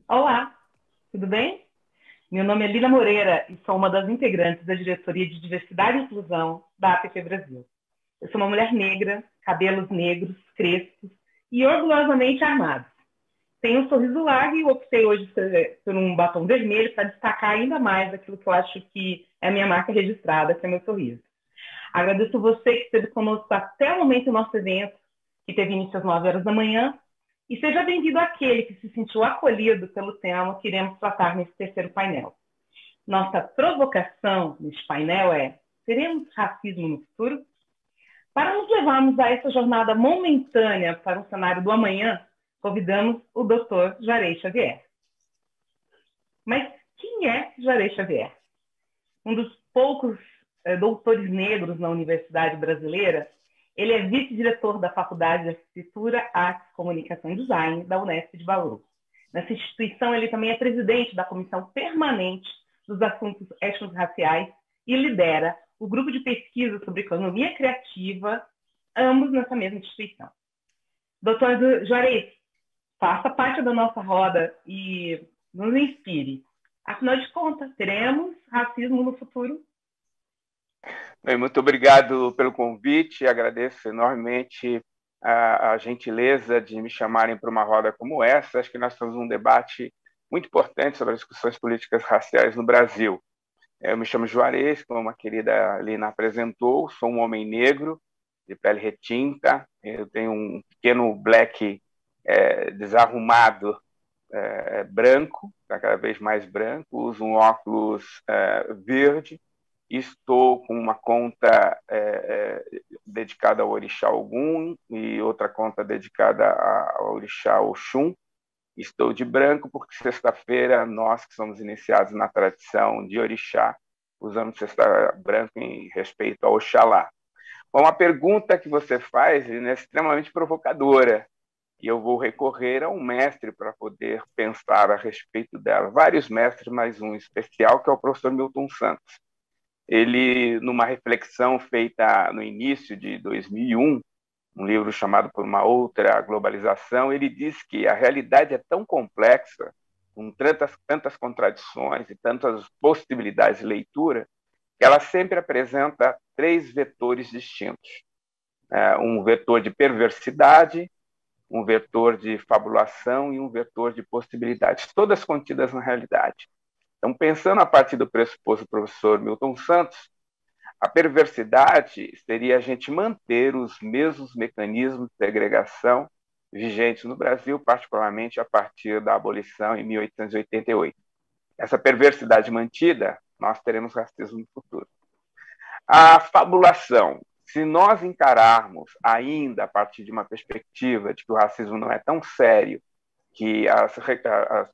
Olá, tudo bem? Meu nome é Lila Moreira e sou uma das integrantes da diretoria de Diversidade e Inclusão da APP Brasil. Eu sou uma mulher negra, cabelos negros, crespos e orgulhosamente armados. Tenho um sorriso largo e optei hoje por um batom vermelho para destacar ainda mais aquilo que eu acho que é a minha marca registrada, que é meu sorriso. Agradeço você que esteve conosco até o momento do nosso evento, que teve início às 9 horas da manhã, e seja bem-vindo àquele que se sentiu acolhido pelo tema que iremos tratar nesse terceiro painel. Nossa provocação neste painel é: teremos racismo no futuro? Para nos levarmos a essa jornada momentânea para o cenário do amanhã, convidamos o Dr. Juarez Xavier. Mas quem é Juarez Xavier? Um dos poucos doutores negros na Universidade Brasileira, ele é vice-diretor da Faculdade de Arquitetura, Artes, Comunicação e Design da Unesp de Bauru. Nessa instituição, ele também é presidente da Comissão Permanente dos Assuntos Étnico-Raciais e lidera o grupo de pesquisa sobre economia criativa, ambos nessa mesma instituição. Doutor Juarez, faça parte da nossa roda e nos inspire. Afinal de contas, teremos racismo no futuro? Bem, muito obrigado pelo convite, agradeço enormemente a gentileza de me chamarem para uma roda como essa. Acho que nós temos um debate muito importante sobre as discussões políticas raciais no Brasil. Eu me chamo Juarez, como a querida Lina apresentou, sou um homem negro, de pele retinta, eu tenho um pequeno black desarrumado branco, cada vez mais branco, uso um óculos verde, estou com uma conta dedicada ao Orixá Ogum e outra conta dedicada ao Orixá Oxum. Estou de branco porque sexta-feira nós que somos iniciados na tradição de Orixá usamos sexta branco em respeito ao Oxalá. Bom, a pergunta que você faz é extremamente provocadora e eu vou recorrer a um mestre para poder pensar a respeito dela. Vários mestres, mas um especial, que é o professor Milton Santos. Ele, numa reflexão feita no início de 2001, um livro chamado Por uma Outra Globalização, ele diz que a realidade é tão complexa, com tantas contradições e tantas possibilidades de leitura, que ela sempre apresenta três vetores distintos. Um vetor de perversidade, um vetor de fabulação e um vetor de possibilidades, todas contidas na realidade. Então, pensando a partir do pressuposto do professor Milton Santos, a perversidade seria a gente manter os mesmos mecanismos de segregação vigentes no Brasil, particularmente a partir da abolição em 1888. Essa perversidade mantida, nós teremos racismo no futuro. A fabulação, se nós encararmos ainda a partir de uma perspectiva de que o racismo não é tão sério, que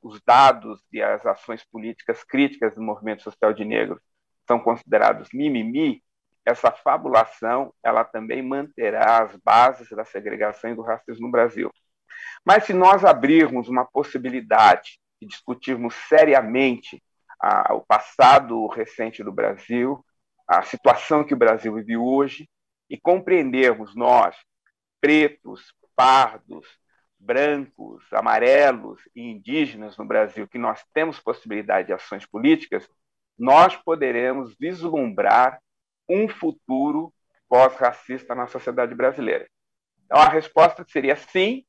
os dados e as ações políticas críticas do movimento social de negros são considerados mimimi, essa fabulação ela também manterá as bases da segregação e do racismo no Brasil. Mas se nós abrirmos uma possibilidade de discutirmos seriamente o passado recente do Brasil, a situação que o Brasil vive hoje, e compreendermos nós, pretos, pardos, brancos, amarelos e indígenas no Brasil, que nós temos possibilidade de ações políticas, nós poderemos vislumbrar um futuro pós-racista na sociedade brasileira. Então, a resposta seria sim,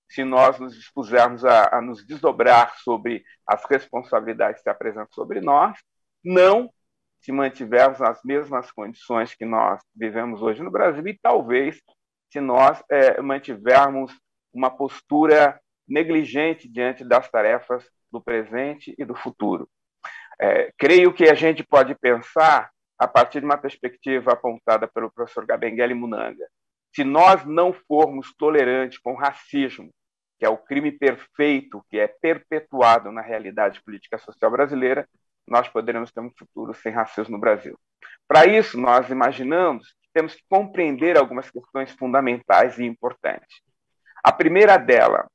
se nós nos dispusermos a nos desdobrar sobre as responsabilidades que se apresentam sobre nós, não se mantivermos nas mesmas condições que nós vivemos hoje no Brasil e talvez se nós mantivermos uma postura negligente diante das tarefas do presente e do futuro. Creio que a gente pode pensar a partir de uma perspectiva apontada pelo professor Gabengele Munanga. Se nós não formos tolerantes com o racismo, que é o crime perfeito que é perpetuado na realidade política social brasileira, nós poderemos ter um futuro sem racismo no Brasil. Para isso, nós imaginamos que temos que compreender algumas questões fundamentais e importantes. A primeira delas,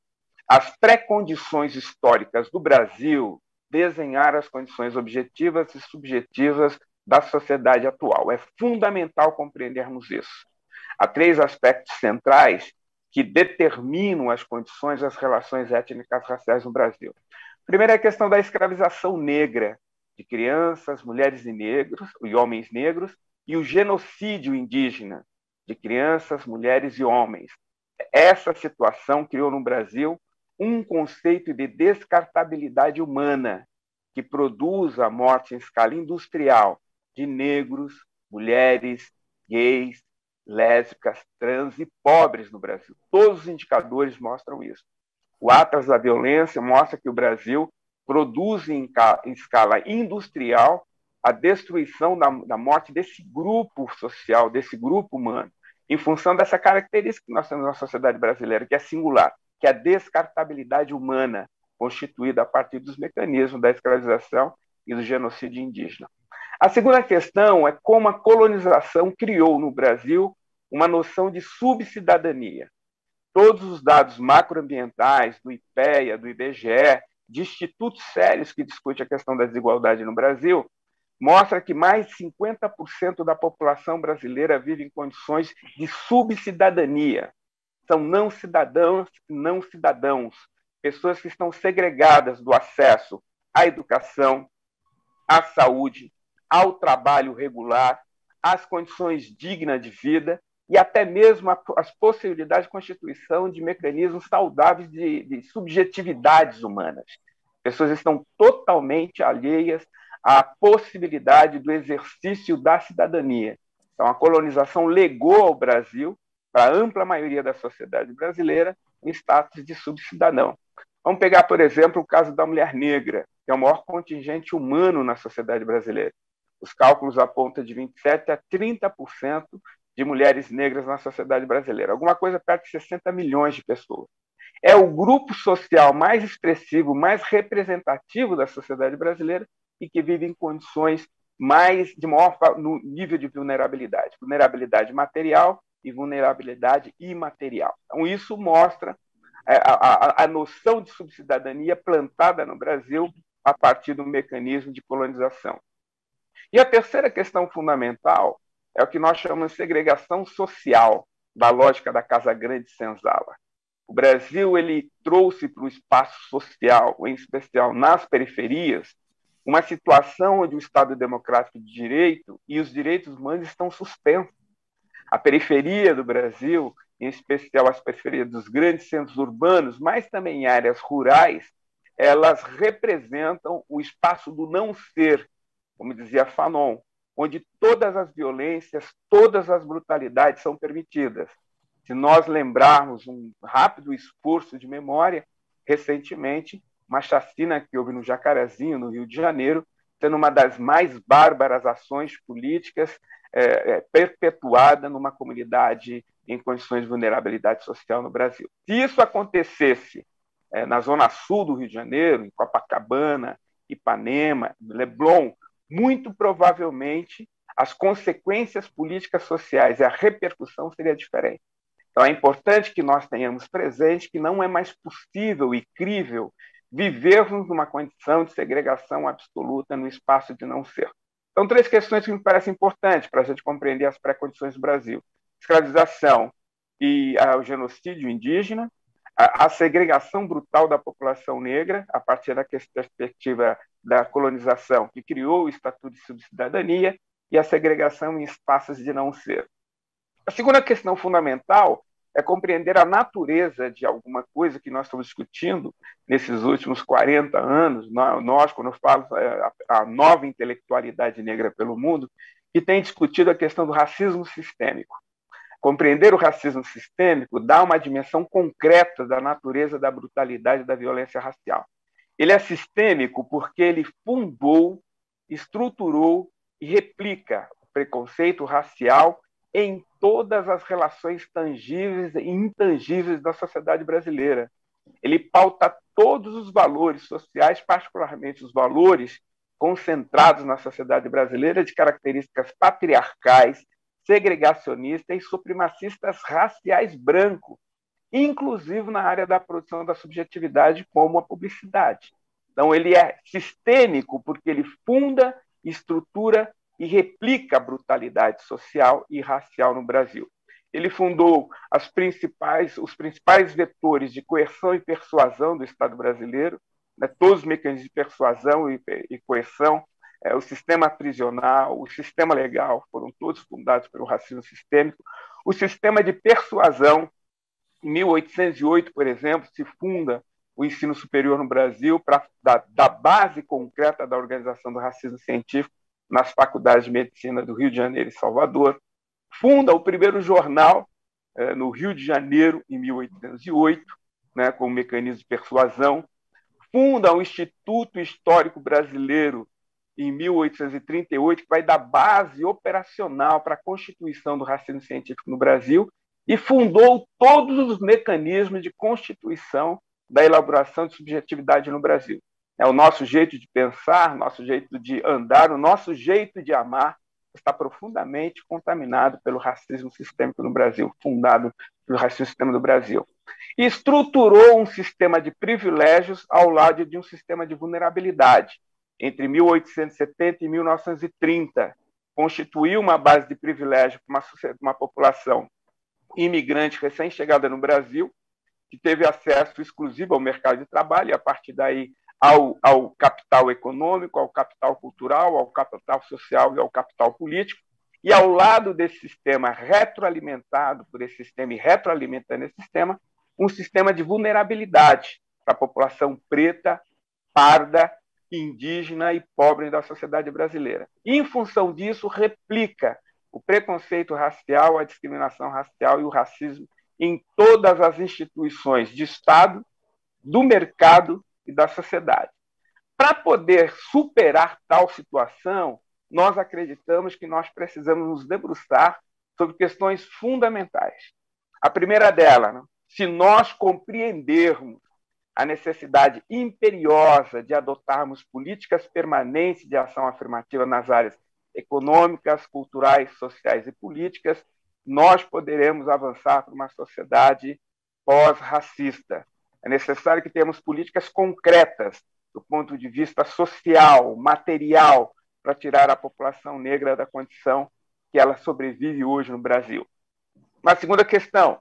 as pré-condições históricas do Brasil desenhar as condições objetivas e subjetivas da sociedade atual. É fundamental compreendermos isso. Há três aspectos centrais que determinam as condições das relações étnicas raciais no Brasil. Primeiro é a questão da escravização negra de crianças, mulheres e negros, e homens negros, e o genocídio indígena de crianças, mulheres e homens. Essa situação criou no Brasil um conceito de descartabilidade humana que produz a morte em escala industrial de negros, mulheres, gays, lésbicas, trans e pobres no Brasil. Todos os indicadores mostram isso. O Atlas da Violência mostra que o Brasil produz em escala industrial a destruição da morte desse grupo social, desse grupo humano, em função dessa característica que nós temos na sociedade brasileira, que é singular, que é a descartabilidade humana, constituída a partir dos mecanismos da escravização e do genocídio indígena. A segunda questão é como a colonização criou no Brasil uma noção de subcidadania. Todos os dados macroambientais do IPEA, do IBGE, de institutos sérios que discutem a questão da desigualdade no Brasil, mostra que mais de 50% da população brasileira vive em condições de subcidadania. São não cidadãos, pessoas que estão segregadas do acesso à educação, à saúde, ao trabalho regular, às condições dignas de vida e até mesmo as possibilidades de constituição de mecanismos saudáveis de subjetividades humanas. Pessoas estão totalmente alheias à possibilidade do exercício da cidadania. Então, a colonização legou ao Brasil, para a ampla maioria da sociedade brasileira, um status de subcidadão. Vamos pegar, por exemplo, o caso da mulher negra, que é o maior contingente humano na sociedade brasileira. Os cálculos apontam de 27% a 30% de mulheres negras na sociedade brasileira, alguma coisa perto de 60 milhões de pessoas. É o grupo social mais expressivo, mais representativo da sociedade brasileira e que vive em condições de maior no nível de vulnerabilidade. Vulnerabilidade material e vulnerabilidade imaterial. Então, isso mostra a noção de subcidadania plantada no Brasil a partir do mecanismo de colonização. E a terceira questão fundamental é o que nós chamamos de segregação social, da lógica da Casa Grande Senzala. O Brasil ele trouxe para o espaço social, em especial nas periferias, uma situação onde o Estado Democrático de Direito e os direitos humanos estão suspensos. A periferia do Brasil, em especial as periferias dos grandes centros urbanos, mas também em áreas rurais, elas representam o espaço do não ser, como dizia Fanon, onde todas as violências, todas as brutalidades são permitidas. Se nós lembrarmos um rápido esforço de memória, recentemente, uma chacina que houve no Jacarezinho, no Rio de Janeiro, sendo uma das mais bárbaras ações políticas perpetuada numa comunidade em condições de vulnerabilidade social no Brasil. Se isso acontecesse na zona sul do Rio de Janeiro, em Copacabana, Ipanema, Leblon, muito provavelmente as consequências políticas sociais e a repercussão seria diferente. Então é importante que nós tenhamos presente que não é mais possível e crível vivermos numa condição de segregação absoluta no espaço de não ser. Então, três questões que me parecem importantes para a gente compreender as pré-condições do Brasil: escravização e o genocídio indígena, a segregação brutal da população negra, a partir da perspectiva da colonização, que criou o Estatuto de Subcidadania, e a segregação em espaços de não ser. A segunda questão fundamental é compreender a natureza de alguma coisa que nós estamos discutindo nesses últimos 40 anos. Nós, quando eu falo a nova intelectualidade negra pelo mundo, que tem discutido a questão do racismo sistêmico. Compreender o racismo sistêmico dá uma dimensão concreta da natureza da brutalidade da violência racial. Ele é sistêmico porque ele fundou, estruturou e replica o preconceito racial em todas as relações tangíveis e intangíveis da sociedade brasileira. Ele pauta todos os valores sociais, particularmente os valores concentrados na sociedade brasileira de características patriarcais, segregacionistas e supremacistas raciais brancos, inclusive na área da produção da subjetividade, como a publicidade. Então, ele é sistêmico porque ele funda, estrutura e replica a brutalidade social e racial no Brasil. Ele fundou os principais vetores de coerção e persuasão do Estado brasileiro, né, todos os mecanismos de persuasão e coerção, o sistema prisional, o sistema legal, foram todos fundados pelo racismo sistêmico. O sistema de persuasão, em 1808, por exemplo, se funda o ensino superior no Brasil para dar base concreta da organização do racismo científico nas faculdades de medicina do Rio de Janeiro e Salvador. Funda o primeiro jornal no Rio de Janeiro, em 1808, né, com o mecanismo de persuasão. Funda o Instituto Histórico Brasileiro, em 1838, que vai dar base operacional para a constituição do racismo científico no Brasil, e fundou todos os mecanismos de constituição da elaboração de subjetividade no Brasil. É o nosso jeito de pensar, nosso jeito de andar, o nosso jeito de amar está profundamente contaminado pelo racismo sistêmico no Brasil, fundado pelo racismo sistêmico no Brasil. E estruturou um sistema de privilégios ao lado de um sistema de vulnerabilidade. Entre 1870 e 1930, constituiu uma base de privilégio para uma população imigrante recém-chegada no Brasil, que teve acesso exclusivo ao mercado de trabalho, e a partir daí ao capital econômico, ao capital cultural, ao capital social e ao capital político. E ao lado desse sistema retroalimentado por esse sistema e retroalimentando esse sistema, um sistema de vulnerabilidade para a população preta, parda, indígena e pobre da sociedade brasileira. E, em função disso, replica o preconceito racial, a discriminação racial e o racismo em todas as instituições de Estado, do mercado e da sociedade. Para poder superar tal situação, nós acreditamos que nós precisamos nos debruçar sobre questões fundamentais. A primeira delas, se nós compreendermos a necessidade imperiosa de adotarmos políticas permanentes de ação afirmativa nas áreas econômicas, culturais, sociais e políticas, nós poderemos avançar para uma sociedade pós-racista. É necessário que tenhamos políticas concretas do ponto de vista social, material, para tirar a população negra da condição que ela sobrevive hoje no Brasil. Uma segunda questão,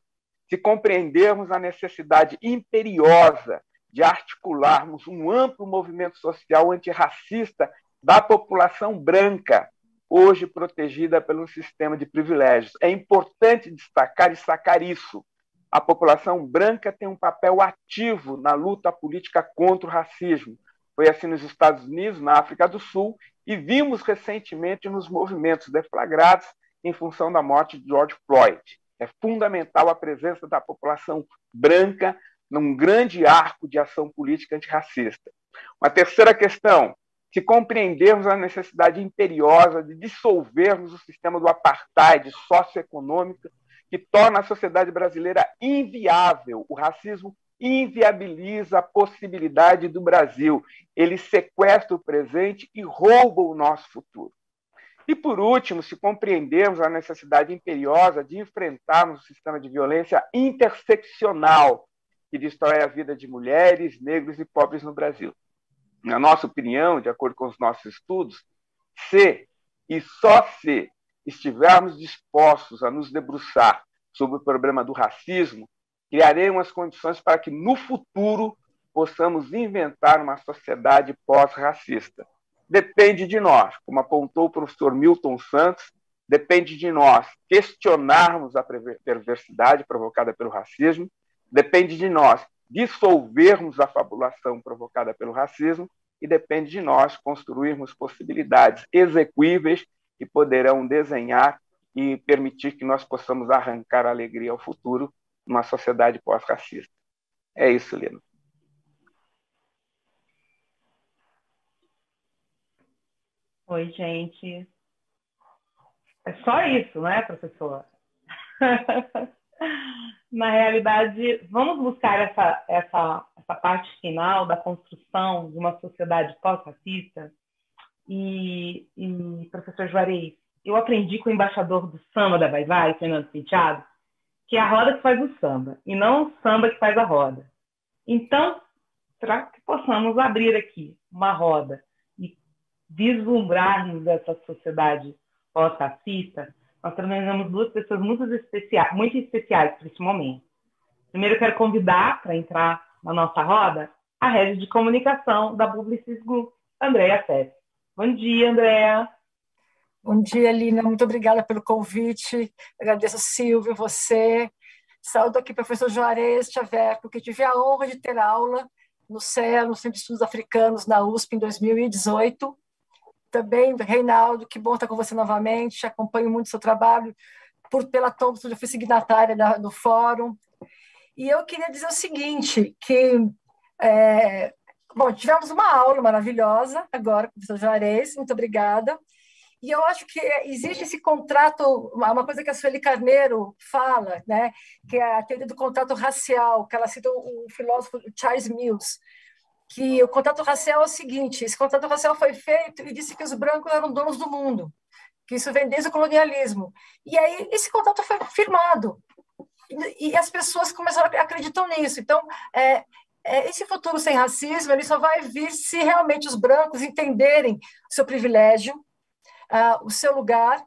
se compreendermos a necessidade imperiosa de articularmos um amplo movimento social antirracista da população branca, hoje protegida pelo sistema de privilégios. É importante destacar e sacar isso. A população branca tem um papel ativo na luta política contra o racismo. Foi assim nos Estados Unidos, na África do Sul, e vimos recentemente nos movimentos deflagrados em função da morte de George Floyd. É fundamental a presença da população branca num grande arco de ação política antirracista. Uma terceira questão, se compreendermos a necessidade imperiosa de dissolvermos o sistema do apartheid socioeconômico que torna a sociedade brasileira inviável. O racismo inviabiliza a possibilidade do Brasil. Ele sequestra o presente e rouba o nosso futuro. E, por último, se compreendermos a necessidade imperiosa de enfrentarmos o sistema de violência interseccional que destrói a vida de mulheres, negros e pobres no Brasil. Na nossa opinião, de acordo com os nossos estudos, se e só se estivermos dispostos a nos debruçar sobre o problema do racismo, criaremos as condições para que, no futuro, possamos inventar uma sociedade pós-racista. Depende de nós, como apontou o professor Milton Santos, depende de nós questionarmos a perversidade provocada pelo racismo, depende de nós dissolvermos a fabulação provocada pelo racismo e depende de nós construirmos possibilidades execuíveis que poderão desenhar e permitir que nós possamos arrancar a alegria ao futuro numa sociedade pós-racista. É isso, Lino. Oi, gente. É só isso, não é, professor? Na realidade, vamos buscar essa parte final da construção de uma sociedade pós-racista. E professor Juarez, eu aprendi com o embaixador do samba da Vai-Vai, Fernando Penteado, que é a roda que faz o samba, e não o samba que faz a roda. Então, para que possamos abrir aqui uma roda e vislumbrarmos essa sociedade pós-racista, nós trazemos duas pessoas muito especiais para esse momento. Primeiro, eu quero convidar para entrar na nossa roda a rede de comunicação da Publicis Group, Andréa Sete. Bom dia, Andréa. Bom dia, Lina. Muito obrigada pelo convite. Agradeço, Silvio, você. Saúdo aqui o professor Juarez Xavier, porque tive a honra de ter aula no CEA, no Centro de Estudos Africanos, na USP, em 2018. Também, Reinaldo, que bom estar com você novamente. Acompanho muito o seu trabalho. Pela Thompson, já fui signatária do fórum. E eu queria dizer o seguinte, que... bom, tivemos uma aula maravilhosa agora com o professor Juarez, muito obrigada. E eu acho que existe esse contrato, uma coisa que a Sueli Carneiro fala, né, que é a teoria do contrato racial, que ela cita o filósofo Charles Mills, que o contrato racial é o seguinte: esse contrato racial foi feito e disse que os brancos eram donos do mundo, que isso vem desde o colonialismo. E aí esse contrato foi firmado, e as pessoas começaram a acreditar nisso. Então, esse futuro sem racismo ele só vai vir se realmente os brancos entenderem o seu privilégio, o seu lugar,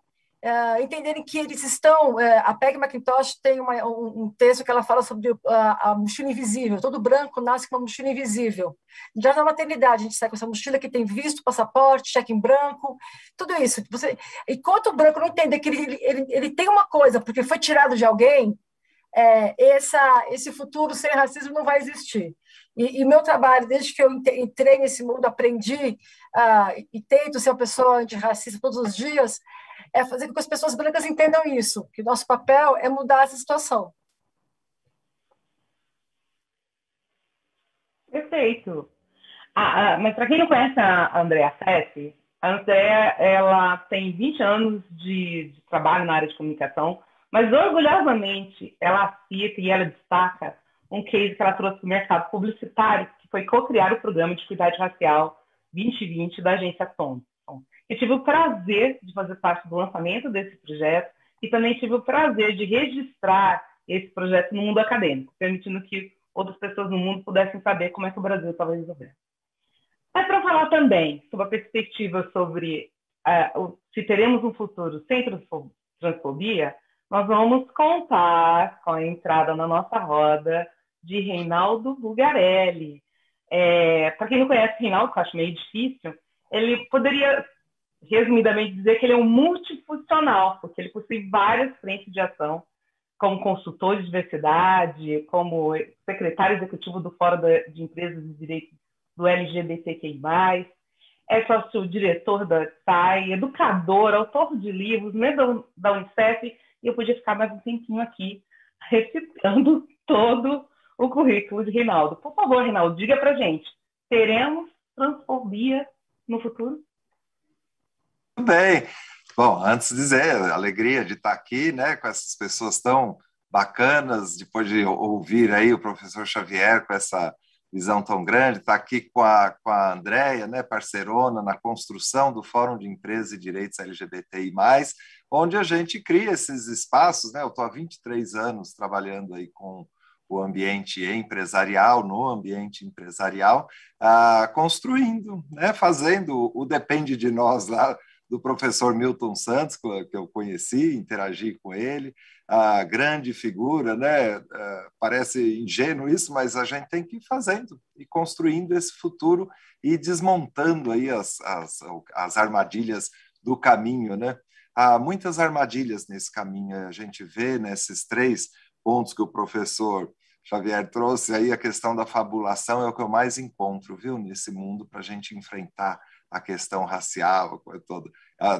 entenderem que eles estão... a Peggy McIntosh tem um texto que ela fala sobre a mochila invisível. Todo branco nasce com uma mochila invisível. Já na maternidade, a gente sai com essa mochila que tem visto, passaporte, cheque em branco, tudo isso. Enquanto o branco não entender que ele tem uma coisa porque foi tirado de alguém, esse futuro sem racismo não vai existir. E meu trabalho, desde que eu entrei nesse mundo, aprendi e tento ser uma pessoa antirracista todos os dias, é fazer com que as pessoas brancas entendam isso, que o nosso papel é mudar essa situação. Perfeito. Mas para quem não conhece a Andréa Sete, a Andréa, ela tem 20 anos de trabalho na área de comunicação, mas orgulhosamente ela cita e ela destaca um case que ela trouxe para o mercado publicitário, que foi co-criar o programa de equidade racial 2020 da agência Thompson. Eu tive o prazer de fazer parte do lançamento desse projeto e também tive o prazer de registrar esse projeto no mundo acadêmico, permitindo que outras pessoas no mundo pudessem saber como é que o Brasil estava resolvendo. Mas para falar também sobre a perspectiva sobre se teremos um futuro sem transfobia, nós vamos contar com a entrada na nossa roda de Reinaldo Bulgarelli. Para quem não conhece Reinaldo, que eu acho meio difícil, ele poderia, resumidamente, dizer que ele é um multifuncional, porque ele possui várias frentes de ação, como consultor de diversidade, como secretário executivo do Fórum de Empresas de Direitos do LGBTQI+, é sócio-diretor da SAI, educador, autor de livros, membro da Unicef, e eu podia ficar mais um tempinho aqui recitando todo o currículo de Reinaldo. Por favor, Reinaldo, diga pra gente, teremos transfobia no futuro? Tudo bem. Bom, antes de dizer, a alegria de estar aqui, né, com essas pessoas tão bacanas, depois de ouvir aí o professor Xavier com essa visão tão grande, estar aqui com a Andréa, né, parceirona, na construção do Fórum de Empresas e Direitos LGBTI+, onde a gente cria esses espaços, né, eu estou há 23 anos trabalhando aí com o ambiente empresarial, no ambiente empresarial, construindo, né, fazendo o Depende de Nós lá, do professor Milton Santos, que eu conheci, interagi com ele, a grande figura, né? Parece ingênuo isso, mas a gente tem que ir fazendo e construindo esse futuro e desmontando aí as armadilhas do caminho, né? Há muitas armadilhas nesse caminho, a gente vê nesses 3 pontos que o professor Xavier trouxe, aí a questão da fabulação é o que eu mais encontro, viu, nesse mundo para a gente enfrentar a questão racial, a coisa toda.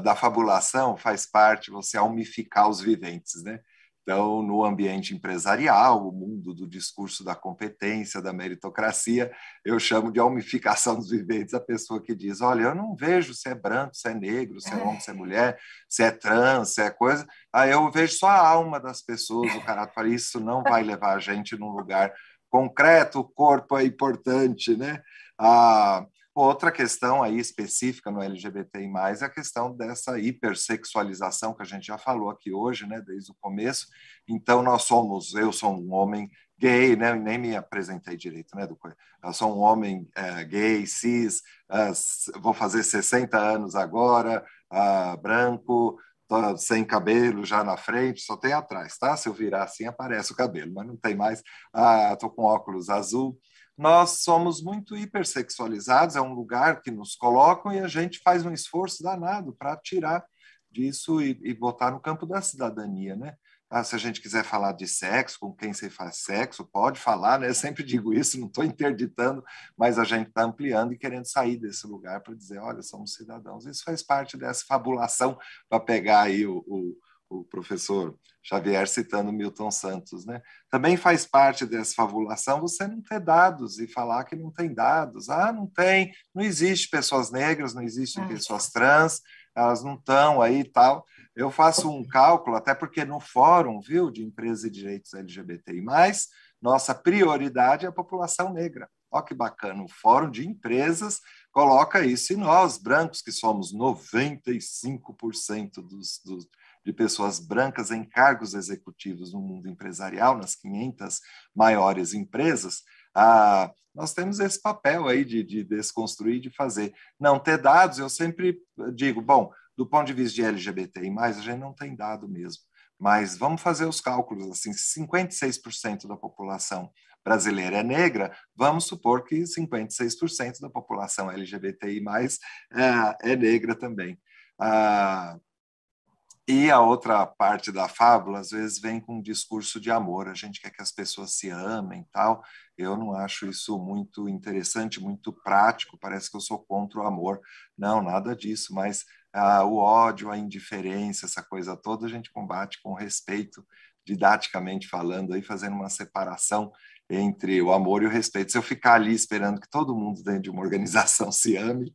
Da fabulação faz parte você almificar os viventes, né? Então, no ambiente empresarial, o mundo do discurso da competência, da meritocracia, eu chamo de almificação dos viventes a pessoa que diz, olha, eu não vejo se é branco, se é negro, se é homem, se é mulher, se é trans, se é coisa, aí eu vejo só a alma das pessoas, o caráter, para isso não vai levar a gente num lugar concreto, o corpo é importante, né? Outra questão aí específica no LGBTI+, é a questão dessa hipersexualização que a gente já falou aqui hoje, né, desde o começo. Então, eu sou um homem gay, né, nem me apresentei direito, né, eu sou um homem gay, cis, vou fazer 60 anos agora, branco, tô sem cabelo já na frente, só tem atrás, tá? Se eu virar assim, aparece o cabelo, mas não tem mais. Estou com óculos azul. nós somos muito hipersexualizados, é um lugar que nos colocam e a gente faz um esforço danado para tirar disso e botar no campo da cidadania, né? Se a gente quiser falar de sexo, com quem você faz sexo, pode falar, né? Eu sempre digo isso, não estou interditando, mas a gente está ampliando e querendo sair desse lugar para dizer, olha, somos cidadãos. Isso faz parte dessa fabulação, para pegar aí o professor Xavier citando Milton Santos, né? Também faz parte dessa fabulação você não ter dados e falar que não tem dados. Não tem, não existe pessoas negras, não existem pessoas trans, elas não estão aí e tal. Eu faço um cálculo, até porque no fórum, viu, de empresas e direitos LGBTI+, nossa prioridade é a população negra. Olha que bacana, o fórum de empresas coloca isso, e nós, brancos, que somos 95% de pessoas brancas em cargos executivos no mundo empresarial, nas 500 maiores empresas, nós temos esse papel aí de desconstruir, de fazer. Não ter dados, eu sempre digo, bom, do ponto de vista de LGBTI+, a gente não tem dado mesmo, mas vamos fazer os cálculos, assim, se 56% da população brasileira é negra, vamos supor que 56% da população LGBTI+, é negra também. E a outra parte da fábula, às vezes, vem com um discurso de amor, a gente quer que as pessoas se amem e tal. Eu não acho isso muito interessante, muito prático, parece que eu sou contra o amor. Não, nada disso, mas o ódio, a indiferença, essa coisa toda, a gente combate com respeito, didaticamente falando, aí fazendo uma separação entre o amor e o respeito. Se eu ficar ali esperando que todo mundo dentro de uma organização se ame,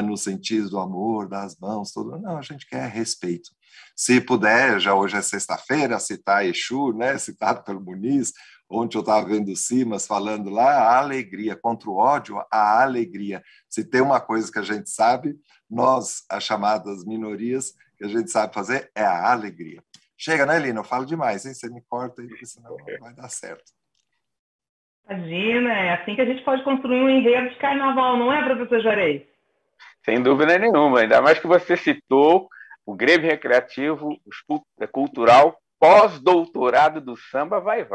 no sentido do amor, das mãos, tudo, não, a gente quer respeito. Se puder, já hoje é sexta-feira, citar Exu, né, citado pelo Muniz, ontem eu estava vendo o Simas falando lá, a alegria, contra o ódio, a alegria. Se tem uma coisa que a gente sabe, nós, as chamadas minorias, que a gente sabe fazer, é a alegria. Chega, né, Lina? Eu falo demais, hein? Você me corta aí, porque senão não vai dar certo. Imagina, é assim que a gente pode construir um enredo de carnaval, não é, professor Juarez? Sem dúvida nenhuma, ainda mais que você citou o Grêmio Recreativo Cultural pós-doutorado do samba vai.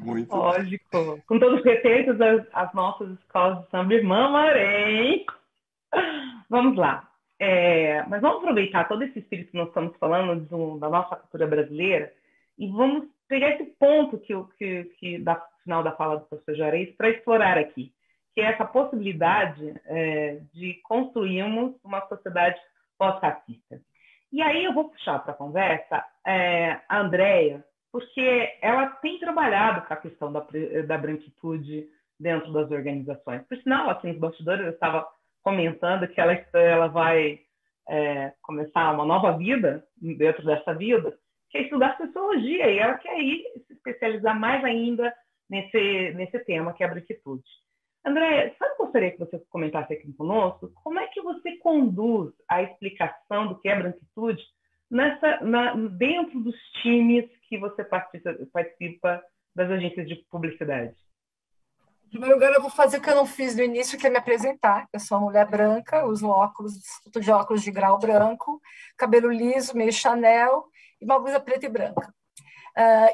Muito lógico. Bem. Com todos os respeitos às nossas escolas de samba irmã Marém. Vamos lá. Mas vamos aproveitar todo esse espírito que nós estamos falando da nossa cultura brasileira e vamos pegar esse ponto que da final da fala do professor Juarez para explorar aqui, que é essa possibilidade de construirmos uma sociedade pós-racista. E aí eu vou puxar para a conversa a Andréia, porque ela tem trabalhado com a questão da branquitude dentro das organizações. Por sinal, assim, nos bastidores eu estava comentando que ela vai começar uma nova vida dentro dessa vida, que é estudar sociologia, e ela quer ir se especializar mais ainda nesse tema, que é a branquitude. André, sabe, gostaria que você comentasse aqui conosco como é que você conduz a explicação do que é branquitude dentro dos times que você participa das agências de publicidade? Em primeiro lugar, eu vou fazer o que eu não fiz no início, que é me apresentar. Eu sou uma mulher branca, uso óculos, instituto de óculos de grau branco, cabelo liso, meio Chanel e uma blusa preta e branca.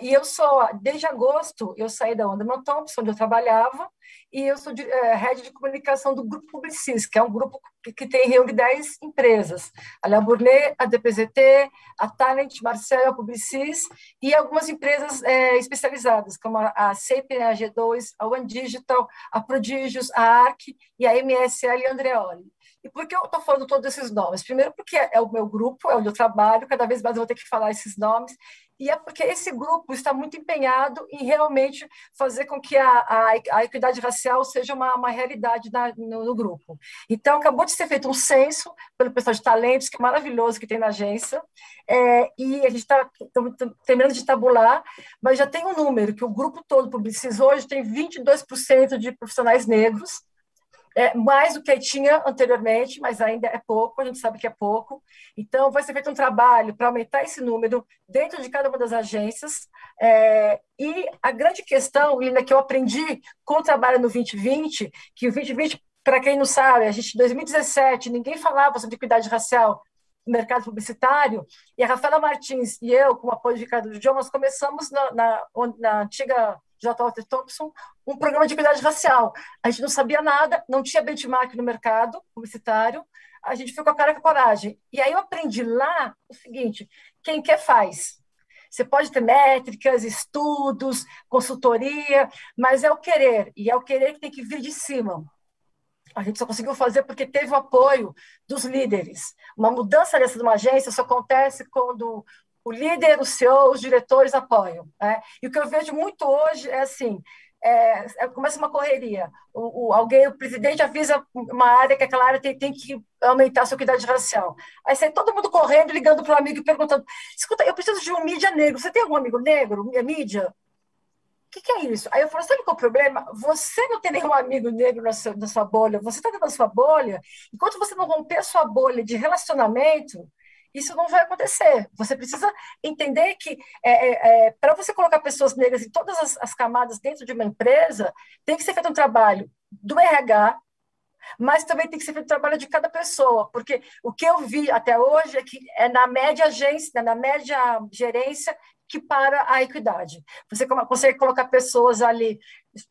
E eu sou, desde agosto, eu saí da Wunderman Thompson, onde eu trabalhava, e eu sou head de comunicação do Grupo Publicis, que é um grupo que reúne 10 empresas. A La Bournée, a DPZT, a Talent, Marcel, a Publicis, e algumas empresas especializadas, como a Sapien, a G2, a One Digital, a Prodigious, a ARC e a MSL e a Andreoli. E por que eu estou falando todos esses nomes? Primeiro, porque é o meu grupo, é onde eu trabalho, cada vez mais eu vou ter que falar esses nomes, e é porque esse grupo está muito empenhado em realmente fazer com que a equidade racial seja uma realidade no grupo. Então, acabou de ser feito um censo pelo pessoal de talentos, que é maravilhoso, que tem na agência, e a gente está terminando de tabular, mas já tem um número, que o grupo todo Publicis hoje tem 22% de profissionais negros, mais do que tinha anteriormente, mas ainda é pouco, a gente sabe que é pouco. Então, vai ser feito um trabalho para aumentar esse número dentro de cada uma das agências. E a grande questão, Lina, que eu aprendi com o trabalho no 2020, que o 2020, para quem não sabe, a gente, em 2017, ninguém falava sobre equidade racial no mercado publicitário, e a Rafaela Martins e eu, com o apoio de Ricardo João, nós começamos na antiga J. Walter Thompson, um programa de equidade racial. A gente não sabia nada, não tinha benchmark no mercado publicitário, a gente ficou com a cara e com a coragem. E aí eu aprendi lá o seguinte, quem quer faz. Você pode ter métricas, estudos, consultoria, mas é o querer, e é o querer que tem que vir de cima. A gente só conseguiu fazer porque teve o apoio dos líderes. Uma mudança dessa de uma agência só acontece quando o líder, o CEO, os diretores apoiam. Né? E o que eu vejo muito hoje é assim, começa uma correria. O presidente avisa uma área que aquela área tem que aumentar a sua equidade racial. Aí sai todo mundo correndo, ligando para o amigo e perguntando, escuta, eu preciso de um mídia negro. Você tem algum amigo negro? Minha mídia? O que é isso? Aí eu falo, sabe qual é o problema? Você não tem nenhum amigo negro na sua bolha, você está dentro da sua bolha, enquanto você não romper a sua bolha de relacionamento, isso não vai acontecer. Você precisa entender que para você colocar pessoas negras em todas as camadas dentro de uma empresa, tem que ser feito um trabalho do RH, mas também tem que ser feito o trabalho de cada pessoa, porque o que eu vi até hoje é que é na média agência, na média gerência, que para a equidade. Você consegue colocar pessoas ali,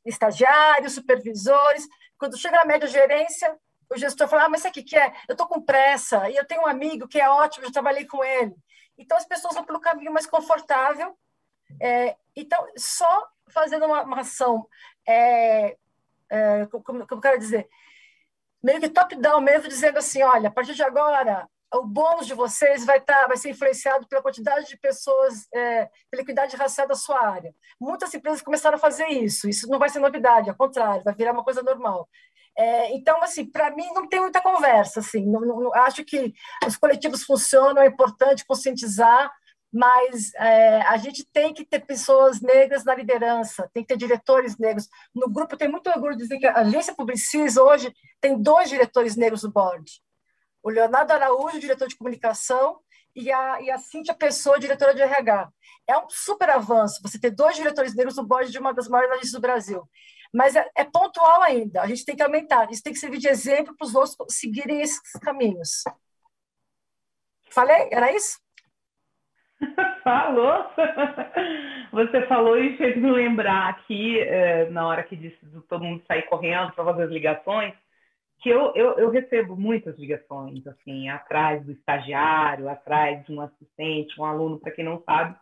estagiários, supervisores, quando chega na média gerência, o gestor fala, mas isso aqui que é? Eu estou com pressa, e eu tenho um amigo que é ótimo, eu trabalhei com ele. Então, as pessoas vão pelo caminho mais confortável. Então, só fazendo uma ação, como eu quero dizer, meio que top-down mesmo, dizendo assim, olha, a partir de agora, o bônus de vocês vai ser influenciado pela quantidade de pessoas, pela equidade racial da sua área. Muitas empresas começaram a fazer isso não vai ser novidade, ao contrário, vai virar uma coisa normal. Então, assim, para mim não tem muita conversa, assim, não, acho que os coletivos funcionam, é importante conscientizar, mas a gente tem que ter pessoas negras na liderança, tem que ter diretores negros. No grupo, tem muito orgulho de dizer que a agência Publicis hoje tem 2 diretores negros no board. O Leonardo Araújo, diretor de comunicação, e a Cíntia Pessoa, diretora de RH. É um super avanço você ter 2 diretores negros no board de uma das maiores agências do Brasil. Mas é pontual ainda, a gente tem que aumentar, isso tem que servir de exemplo para os outros seguirem esses caminhos. Falei? Era isso? Falou! Você falou e fez me lembrar aqui, na hora que disse de todo mundo sair correndo para fazer as ligações, que eu recebo muitas ligações, assim, atrás do estagiário, atrás de um assistente, um aluno, para quem não sabe.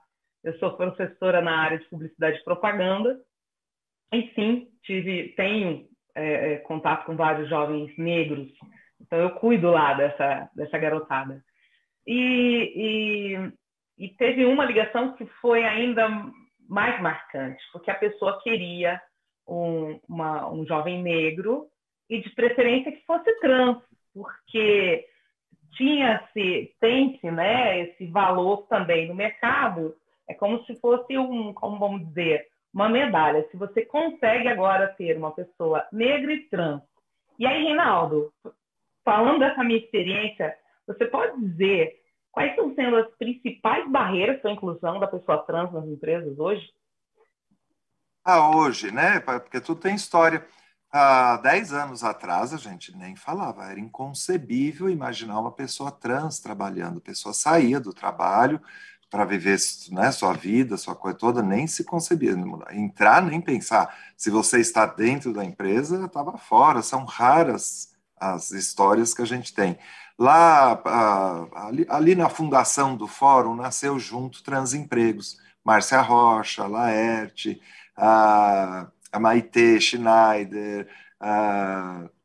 Eu sou professora na área de publicidade e propaganda, e sim, tenho contato com vários jovens negros, então eu cuido lá dessa garotada. E teve uma ligação que foi ainda mais marcante, porque a pessoa queria um jovem negro e de preferência que fosse trans, porque tem-se, né, esse valor também no mercado, é como se fosse como vamos dizer, uma medalha. Se você consegue agora ter uma pessoa negra e trans. E aí, Reinaldo, falando dessa minha experiência, você pode dizer quais estão sendo as principais barreiras para a inclusão da pessoa trans nas empresas hoje? Hoje, né? Porque tudo tem história. Há 10 anos atrás, a gente nem falava, era inconcebível imaginar uma pessoa trans trabalhando. A pessoa saía do trabalho para viver, né, sua vida, sua coisa toda, nem se concebia. Entrar, nem pensar. Se você está dentro da empresa, estava fora. São raras as histórias que a gente tem. Lá, ali na fundação do Fórum, nasceu junto Transempregos. Márcia Rocha, a Laerte, a Maitê Schneider,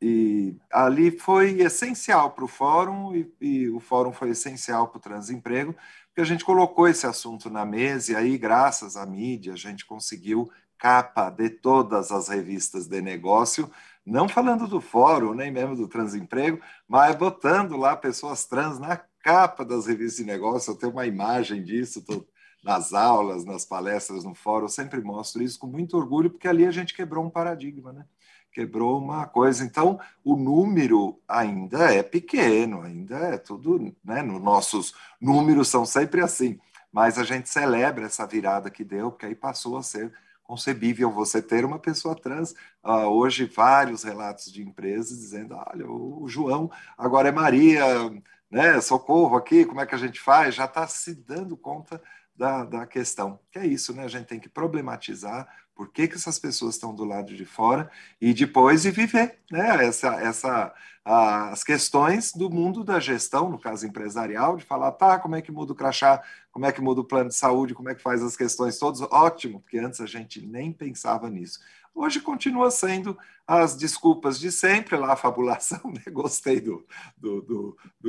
e ali foi essencial para o Fórum, e o Fórum foi essencial para o Transemprego, porque a gente colocou esse assunto na mesa, e aí, graças à mídia, a gente conseguiu capa de todas as revistas de negócio, não falando do Fórum, nem mesmo do Transemprego, mas botando lá pessoas trans na capa das revistas de negócio. Eu tenho uma imagem disso, nas aulas, nas palestras no Fórum, eu sempre mostro isso com muito orgulho, porque ali a gente quebrou um paradigma, né? Quebrou uma coisa. Então, o número ainda é pequeno, ainda é tudo, né? Nossos números são sempre assim, mas a gente celebra essa virada que deu, porque aí passou a ser concebível você ter uma pessoa trans. Hoje, vários relatos de empresas dizendo, olha, o João agora é Maria, né? Socorro aqui, como é que a gente faz? Já está se dando conta da questão, que é isso, né? A gente tem que problematizar por que essas pessoas estão do lado de fora e depois de viver, né? As questões do mundo da gestão, no caso empresarial, de falar, tá, como é que muda o crachá, como é que muda o plano de saúde, como é que faz as questões todas, ótimo, porque antes a gente nem pensava nisso. Hoje continua sendo as desculpas de sempre, lá a fabulação, né? Gostei do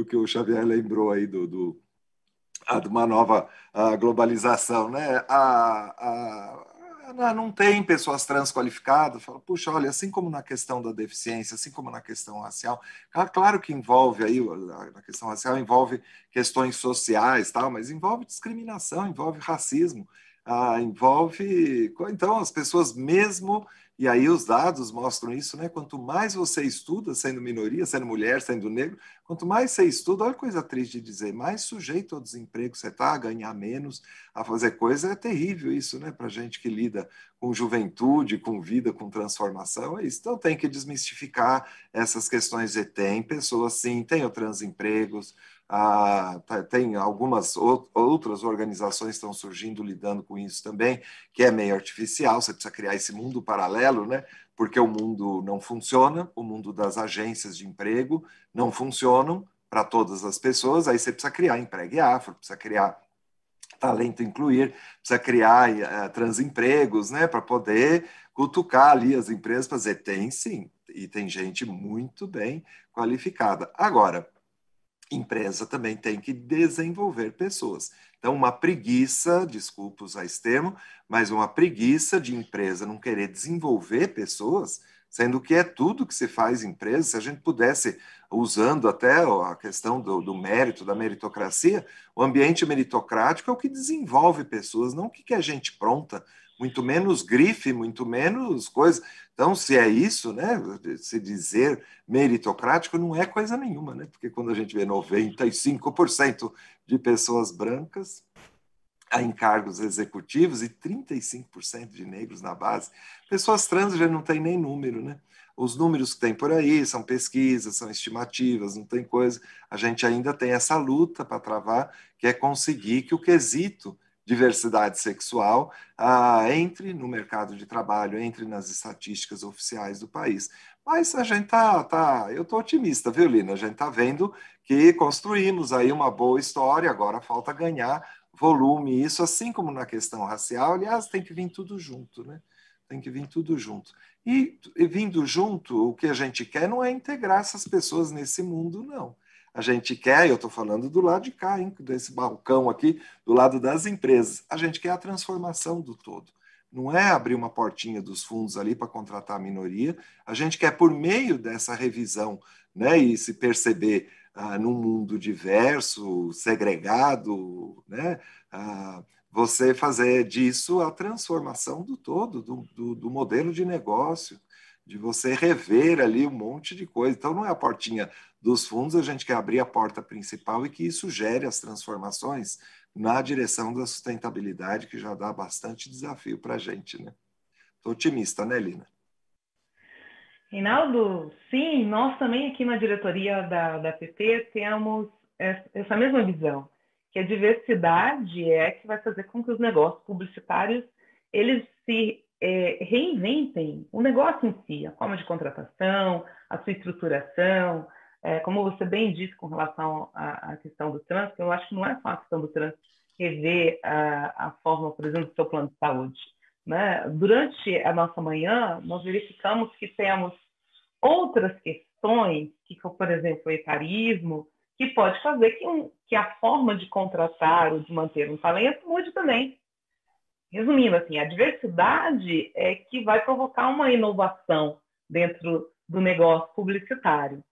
que o Xavier lembrou aí de uma nova globalização, né? Não tem pessoas trans qualificadas. Fala, puxa, olha, assim como na questão da deficiência, assim como na questão racial, claro que envolve aí, na questão racial envolve questões sociais, tal, mas envolve discriminação, envolve racismo, envolve... Então, as pessoas mesmo... E aí os dados mostram isso, né? Quanto mais você estuda, sendo minoria, sendo mulher, sendo negro, quanto mais você estuda, olha que coisa triste de dizer, mais sujeito ao desemprego você está, a ganhar menos, a fazer coisa, é terrível isso, né? Para gente que lida com juventude, com vida, com transformação, é isso. Então tem que desmistificar essas questões de tem pessoas sim, tem transempregos, tem algumas outras organizações que estão surgindo lidando com isso também, que é meio artificial, você precisa criar esse mundo paralelo, né? Porque o mundo não funciona, o mundo das agências de emprego não funcionam para todas as pessoas, aí você precisa criar emprego afro, precisa criar talento incluir, precisa criar transempregos, né? Para poder cutucar ali as empresas para dizer, tem sim, e tem gente muito bem qualificada. Agora, empresa também tem que desenvolver pessoas. Então, uma preguiça, desculpa usar esse termo, mas uma preguiça de empresa não querer desenvolver pessoas, sendo que é tudo que se faz em empresa, se a gente pudesse, usando até a questão do mérito, da meritocracia, o ambiente meritocrático é o que desenvolve pessoas, não o que é gente pronta, muito menos grife, muito menos coisa. Então, se é isso, né, se dizer meritocrático não é coisa nenhuma, né? Porque quando a gente vê 95% de pessoas brancas em cargos executivos e 35% de negros na base, pessoas trans já não tem nem número, né? Os números que tem por aí são pesquisas, são estimativas, não tem coisa. A gente ainda tem essa luta para travar, que é conseguir que o quesito diversidade sexual entre no mercado de trabalho, entre nas estatísticas oficiais do país. Mas a gente eu estou otimista, viu, Lina? A gente está vendo que construímos aí uma boa história, agora falta ganhar volume, isso assim como na questão racial, aliás, tem que vir tudo junto, né? Tem que vir tudo junto. E vindo junto, o que a gente quer não é integrar essas pessoas nesse mundo, não. A gente quer, eu estou falando do lado de cá, hein, desse balcão aqui, do lado das empresas, a gente quer a transformação do todo. Não é abrir uma portinha dos fundos ali para contratar a minoria, a gente quer, por meio dessa revisão, né, e se perceber num mundo diverso, segregado, né, você fazer disso a transformação do todo, do modelo de negócio, de você rever ali um monte de coisa. Então, não é a portinha dos fundos, a gente quer abrir a porta principal e que isso gere as transformações na direção da sustentabilidade, que já dá bastante desafio para a gente, né? Estou otimista, né, Lina? Reinaldo, sim, nós também aqui na diretoria da PT temos essa mesma visão, que a diversidade é que vai fazer com que os negócios publicitários eles se reinventem o negócio em si, a forma de contratação, a sua estruturação, como você bem disse com relação à questão do trânsito, eu acho que não é só a questão do trânsito rever a forma, por exemplo, do seu plano de saúde. Né? Durante a nossa manhã, nós verificamos que temos outras questões, que, por exemplo, o etarismo, que pode fazer que a forma de contratar ou de manter um talento mude também. Resumindo, assim, a diversidade é que vai provocar uma inovação dentro do negócio publicitário.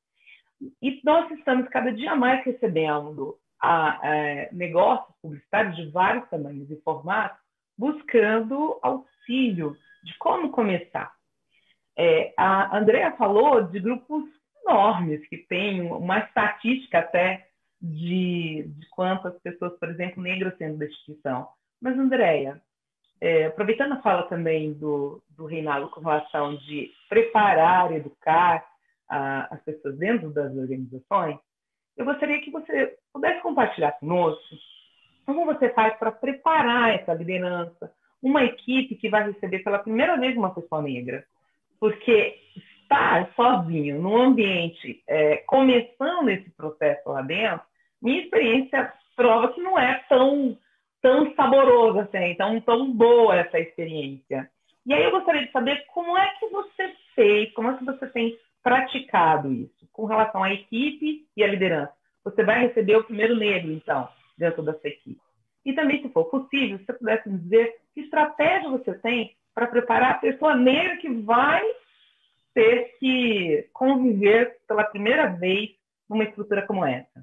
E nós estamos cada dia mais recebendo negócios publicitários de vários tamanhos e formatos, buscando auxílio de como começar. A Andrea falou de grupos enormes, que têm uma estatística até de quantas pessoas, por exemplo, negras têm da instituição. Mas, Andrea, aproveitando a fala também do Reinaldo com relação de preparar, educar as pessoas dentro das organizações, eu gostaria que você pudesse compartilhar conosco Como você faz para preparar essa liderança, uma equipe que vai receber pela primeira vez uma pessoa negra? Porque estar sozinho num ambiente, começando esse processo lá dentro, minha experiência prova que não é tão saboroso assim, tão boa essa experiência. E aí eu gostaria de saber como é que você fez, como é que você tem praticado isso com relação à equipe e à liderança. Você vai receber o primeiro negro, então, dentro dessa equipe. E também, se for possível, se você pudesse me dizer que estratégia você tem para preparar a pessoa negra que vai ter que conviver pela primeira vez numa estrutura como essa.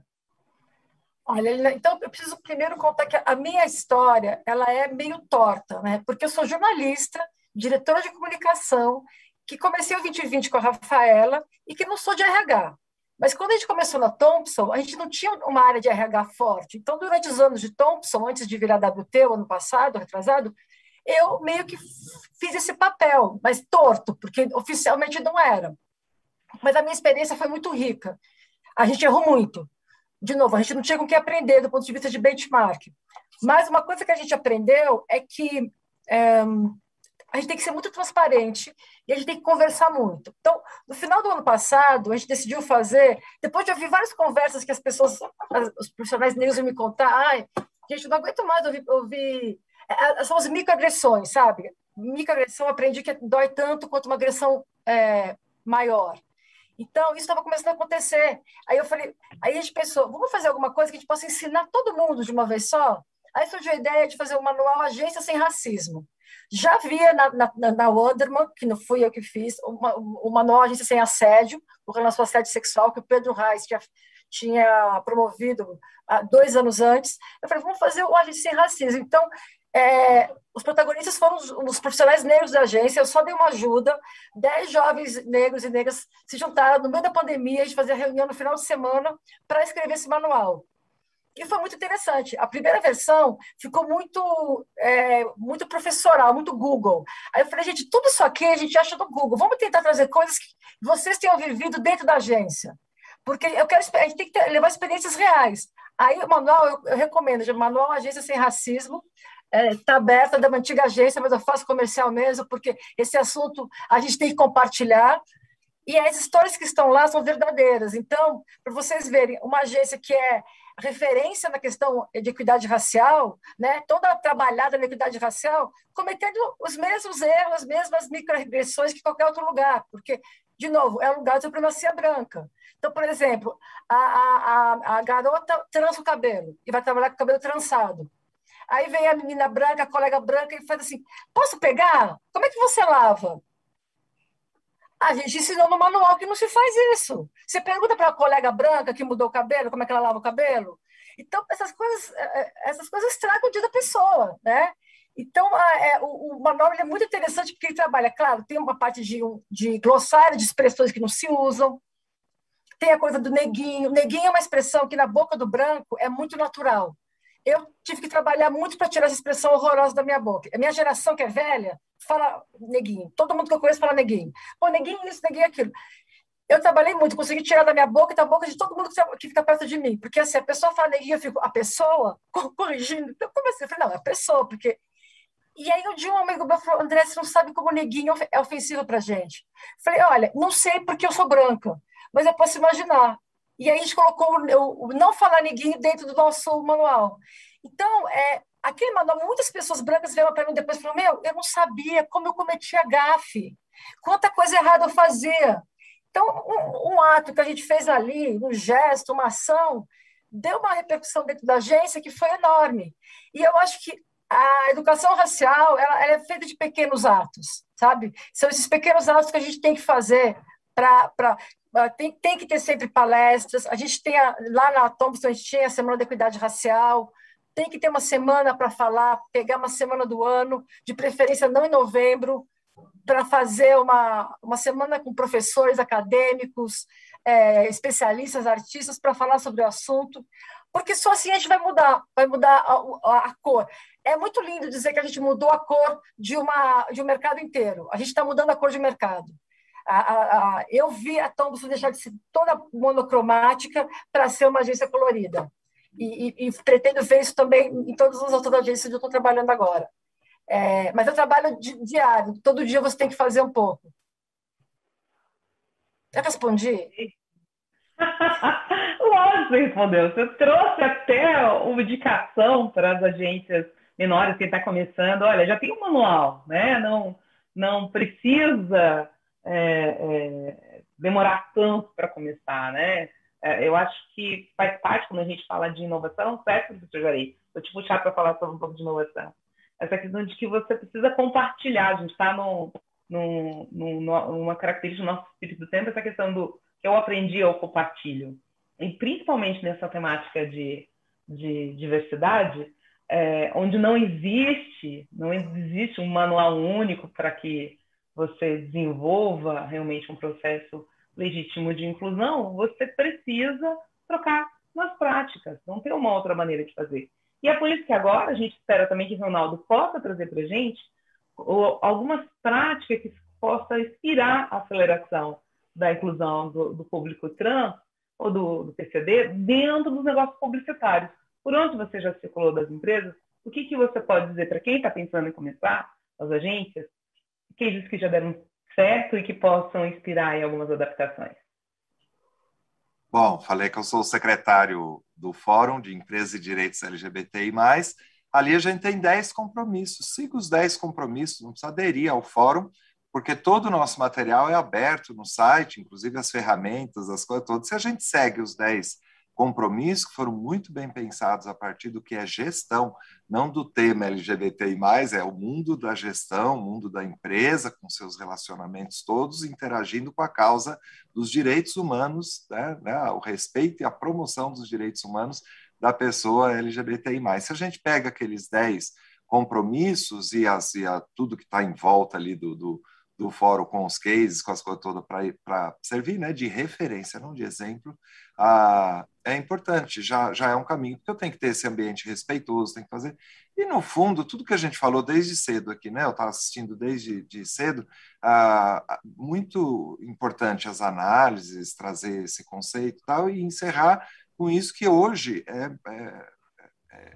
Olha, então eu preciso primeiro contar que a minha história ela é meio torta, né? Porque eu sou jornalista, diretora de comunicação, que comecei o 2020 com a Rafaela e que não sou de RH. Mas quando a gente começou na Thompson, a gente não tinha uma área de RH forte. Então, durante os anos de Thompson, antes de virar WT, o ano passado, retrasado, eu meio que fiz esse papel, mas torto, porque oficialmente não era. Mas a minha experiência foi muito rica. A gente errou muito. De novo, a gente não tinha com o que aprender do ponto de vista de benchmark. Mas uma coisa que a gente aprendeu é que a gente tem que ser muito transparente e a gente tem que conversar muito. Então, no final do ano passado, a gente decidiu fazer, depois de ouvir várias conversas que as pessoas, os profissionais negros me contar, ai, gente, eu não aguento mais ouvir são as microagressões, sabe? Microagressão, aprendi que dói tanto quanto uma agressão maior. Então, isso estava começando a acontecer. Aí eu falei, aí a gente pensou, vamos fazer alguma coisa que a gente possa ensinar todo mundo de uma vez só? Aí surgiu a ideia de fazer um manual Agência Sem Racismo. Já havia na Wonderman, que não fui eu que fiz, o manual Agência Sem Assédio, com relação ao assédio sexual, que o Pedro Reis tinha promovido há 2 anos antes. Eu falei, vamos fazer o Agência Sem Racismo. Então, os protagonistas foram os profissionais negros da agência, eu só dei uma ajuda, 10 jovens negros e negras se juntaram no meio da pandemia, a gente fazia reunião no final de semana para escrever esse manual. E foi muito interessante. A primeira versão ficou muito professoral, muito Google. Aí eu falei, gente, tudo isso aqui a gente acha no Google, vamos tentar trazer coisas que vocês tenham vivido dentro da agência, porque a gente tem que levar experiências reais. Aí o manual, eu recomendo, o manual Agência Sem Racismo, está aberta da antiga agência, mas eu faço comercial mesmo, porque esse assunto a gente tem que compartilhar, e as histórias que estão lá são verdadeiras. Então, para vocês verem, uma agência que é referência na questão de equidade racial, né, toda trabalhada na equidade racial, cometendo os mesmos erros, as mesmas microagressões que qualquer outro lugar, porque, de novo, é um lugar de supremacia branca. Então, por exemplo, a garota trança o cabelo e vai trabalhar com o cabelo trançado. Aí vem a menina branca, a colega branca, e faz assim, posso pegar? Como é que você lava? A gente ensinou no manual que não se faz isso. Você pergunta para a colega branca que mudou o cabelo, como é que ela lava o cabelo? Então, essas coisas estragam o dia da pessoa, né? Então, o manual é muito interessante porque ele trabalha, claro, tem uma parte de glossário de expressões que não se usam, tem a coisa do neguinho. Neguinho é uma expressão que na boca do branco é muito natural. Eu tive que trabalhar muito para tirar essa expressão horrorosa da minha boca. A minha geração, que é velha, fala neguinho. Todo mundo que eu conheço fala neguinho. Pô, neguinho isso, neguinho aquilo. Eu trabalhei muito, consegui tirar da minha boca e da boca de todo mundo que fica perto de mim. Porque assim, a pessoa fala neguinho, eu fico, a pessoa? Corrigindo. Então, como assim? Eu falei, não, é a pessoa, porque... E aí, um dia um amigo meu falou, André, você não sabe como neguinho é ofensivo pra gente. Eu falei, olha, não sei porque eu sou branca, mas eu posso imaginar. E aí a gente colocou o não falar neguinho dentro do nosso manual. Então, aquele manual, muitas pessoas brancas vieram para mim depois e falaram, eu não sabia como eu cometia gafe, quanta coisa errada eu fazia. Então, um ato que a gente fez ali, um gesto, uma ação, deu uma repercussão dentro da agência que foi enorme. E eu acho que a educação racial ela é feita de pequenos atos, sabe? São esses pequenos atos que a gente tem que fazer tem que ter sempre palestras. A gente tem lá na Thompson, a gente tinha a Semana da Equidade Racial, tem que ter uma semana para falar, pegar uma semana do ano, de preferência não em novembro, para fazer uma semana com professores acadêmicos, especialistas, artistas, para falar sobre o assunto, porque só assim a gente vai mudar a cor. É muito lindo dizer que a gente mudou a cor de um mercado inteiro. A gente está mudando a cor de mercado. Eu vi a Thompson deixar de ser toda monocromática para ser uma agência colorida. e pretendo ver isso também em todas as outras agências onde eu estou trabalhando agora. Mas eu trabalho diário, todo dia você tem que fazer um pouco. Já respondi? Lógico que respondeu. Você trouxe até uma indicação para as agências menores que está começando. Olha, já tem um manual, né? Não precisa demorar tanto para começar, né? Eu acho que faz parte, quando a gente fala de inovação, certo, professor Jarei? Vou te puxar para falar sobre um pouco de inovação. Essa questão de que você precisa compartilhar. A gente está numa característica do nosso espírito do tempo, essa questão do que eu aprendi, eu compartilho. E principalmente nessa temática de diversidade, onde não existe um manual único para que você desenvolva realmente um processo legítimo de inclusão, você precisa trocar nas práticas, não tem uma outra maneira de fazer. E é por isso que agora a gente espera também que o Ronaldo possa trazer para a gente algumas práticas que possam inspirar a aceleração da inclusão do público trans ou do PCD dentro dos negócios publicitários. Por onde você já circulou das empresas, o que você pode dizer para quem está pensando em começar, as agências, cases que já deram certo e que possam inspirar em algumas adaptações? Bom, falei que eu sou o secretário do Fórum de Empresas e Direitos LGBTI+. Ali a gente tem 10 compromissos. Siga os 10 compromissos, não precisa aderir ao fórum, porque todo o nosso material é aberto no site, inclusive as ferramentas, as coisas todas. Se a gente segue os 10 compromissos, que foram muito bem pensados a partir do que é gestão, não do tema LGBTI+, é o mundo da gestão, o mundo da empresa, com seus relacionamentos todos, interagindo com a causa dos direitos humanos, né, o respeito e a promoção dos direitos humanos da pessoa LGBTI+. Se a gente pega aqueles 10 compromissos e tudo que está em volta ali do fórum, com os cases, com as coisas todas, para servir, né, de referência, não de exemplo, é importante, já é um caminho, porque eu tenho que ter esse ambiente respeitoso, tenho que fazer. E, no fundo, tudo que a gente falou desde cedo aqui, né, eu estava assistindo desde cedo, muito importante as análises, trazer esse conceito e tal, e encerrar com isso que hoje é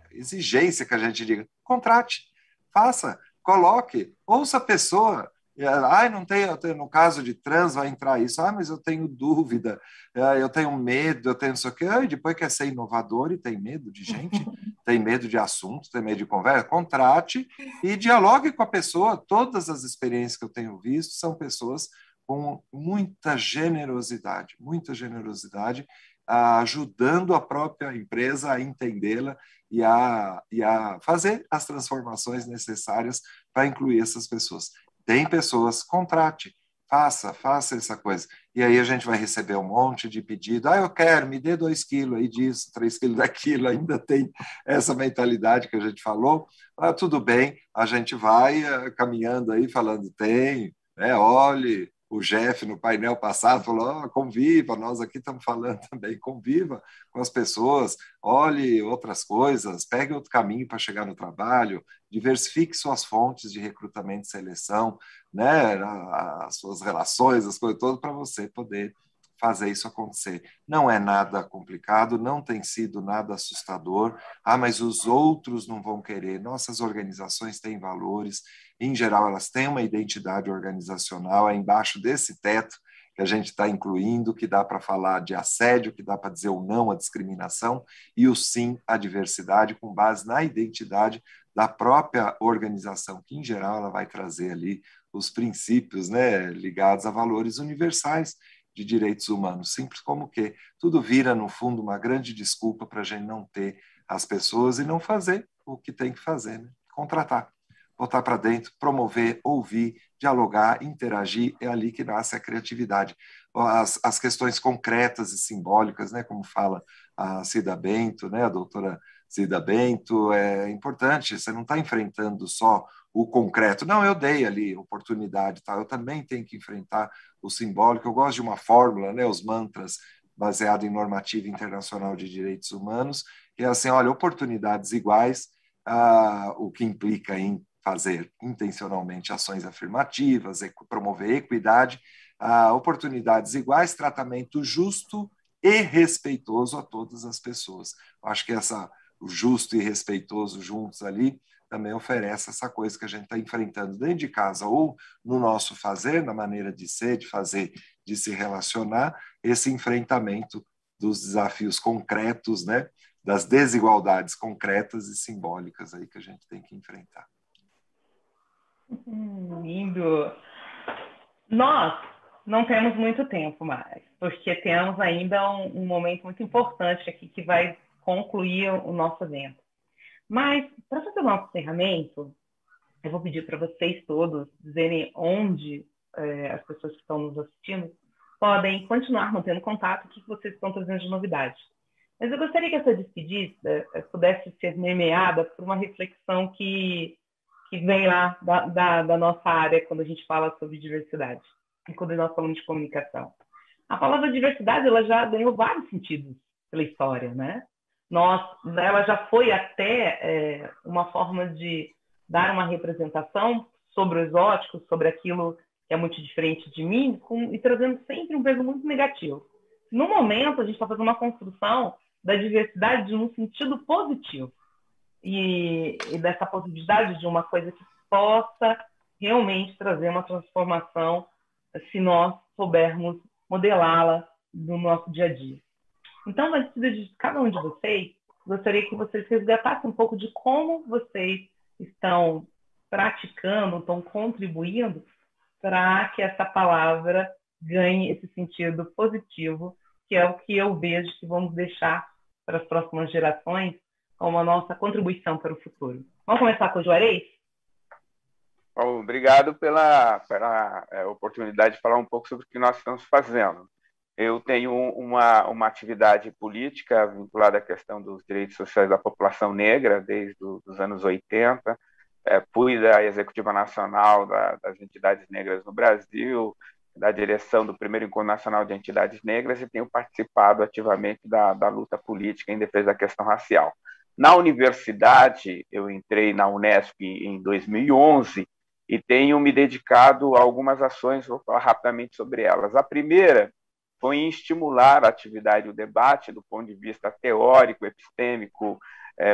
exigência que a gente diga: contrate, faça, coloque, ouça a pessoa. Não tenho, no caso de trans vai entrar isso, mas eu tenho dúvida, eu tenho medo, eu tenho não sei o quê. E depois quer ser inovador e tem medo de gente, tem medo de assunto, tem medo de conversa, contrate e dialogue com a pessoa. Todas as experiências que eu tenho visto são pessoas com muita generosidade, ajudando a própria empresa a entendê-la e a fazer as transformações necessárias para incluir essas pessoas. Tem pessoas, contrate, faça essa coisa. E aí a gente vai receber um monte de pedido. Eu quero, me dê 2 quilos aí disso, 3 quilos daquilo. Ainda tem essa mentalidade que a gente falou. Tudo bem, a gente vai caminhando aí, falando, tem, olhe. O Jeff, no painel passado, falou: conviva, nós aqui estamos falando também, conviva com as pessoas, olhe outras coisas, pegue outro caminho para chegar no trabalho, diversifique suas fontes de recrutamento e seleção, né, as suas relações, as coisas todas, para você poder fazer isso acontecer. Não é nada complicado, não tem sido nada assustador. Mas os outros não vão querer. Nossas organizações têm valores, em geral elas têm uma identidade organizacional, é embaixo desse teto que a gente está incluindo, que dá para falar de assédio, que dá para dizer o não à discriminação e o sim à diversidade, com base na identidade da própria organização, que em geral ela vai trazer ali os princípios, né, ligados a valores universais de direitos humanos, simples como que tudo vira, no fundo, uma grande desculpa para a gente não ter as pessoas e não fazer o que tem que fazer, né? Contratar, botar para dentro, promover, ouvir, dialogar, interagir, é ali que nasce a criatividade. As questões concretas e simbólicas, né, como fala a Cida Bento, né, a doutora Cida Bento, é importante, você não está enfrentando só o concreto. Não, eu dei ali oportunidade, tá? Eu também tenho que enfrentar o simbólico. Eu gosto de uma fórmula, né, os mantras, baseado em normativa internacional de direitos humanos, que é assim: olha, oportunidades iguais, o que implica em fazer intencionalmente ações afirmativas, promover equidade, oportunidades iguais, tratamento justo e respeitoso a todas as pessoas. Eu acho que o justo e respeitoso juntos ali também oferece essa coisa que a gente está enfrentando dentro de casa ou no nosso fazer, na maneira de ser, de fazer, de se relacionar, esse enfrentamento dos desafios concretos, né, das desigualdades concretas e simbólicas aí que a gente tem que enfrentar. Lindo. Nós não temos muito tempo mais, porque temos ainda um momento muito importante aqui que vai concluir o nosso evento. Mas, para fazer o nosso encerramento, eu vou pedir para vocês todos dizerem onde as pessoas que estão nos assistindo podem continuar mantendo contato, o que vocês estão trazendo de novidade. Mas eu gostaria que essa despedida pudesse ser memeada por uma reflexão que vem lá da nossa área quando a gente fala sobre diversidade, e quando nós falamos de comunicação. A palavra diversidade ela já ganhou vários sentidos pela história, né? Ela já foi até uma forma de dar uma representação sobre o exótico, sobre aquilo que é muito diferente de mim, e trazendo sempre um peso muito negativo. No momento, a gente está fazendo uma construção da diversidade num sentido positivo. E dessa possibilidade de uma coisa que possa realmente trazer uma transformação se nós soubermos modelá-la no nosso dia a dia. Então, na despedida de cada um de vocês, gostaria que vocês resgatassem um pouco de como vocês estão praticando, estão contribuindo para que essa palavra ganhe esse sentido positivo, que é o que eu vejo que vamos deixar para as próximas gerações como a nossa contribuição para o futuro. Vamos começar com o Juarez? Obrigado pela oportunidade de falar um pouco sobre o que nós estamos fazendo. Eu tenho uma atividade política vinculada à questão dos direitos sociais da população negra desde os anos 80. Fui da Executiva Nacional das Entidades Negras no Brasil, da direção do primeiro Encontro Nacional de Entidades Negras e tenho participado ativamente da luta política em defesa da questão racial. Na universidade, eu entrei na Unesp em 2011 e tenho me dedicado a algumas ações, vou falar rapidamente sobre elas. A primeira foi em estimular a atividade e o debate do ponto de vista teórico, epistêmico,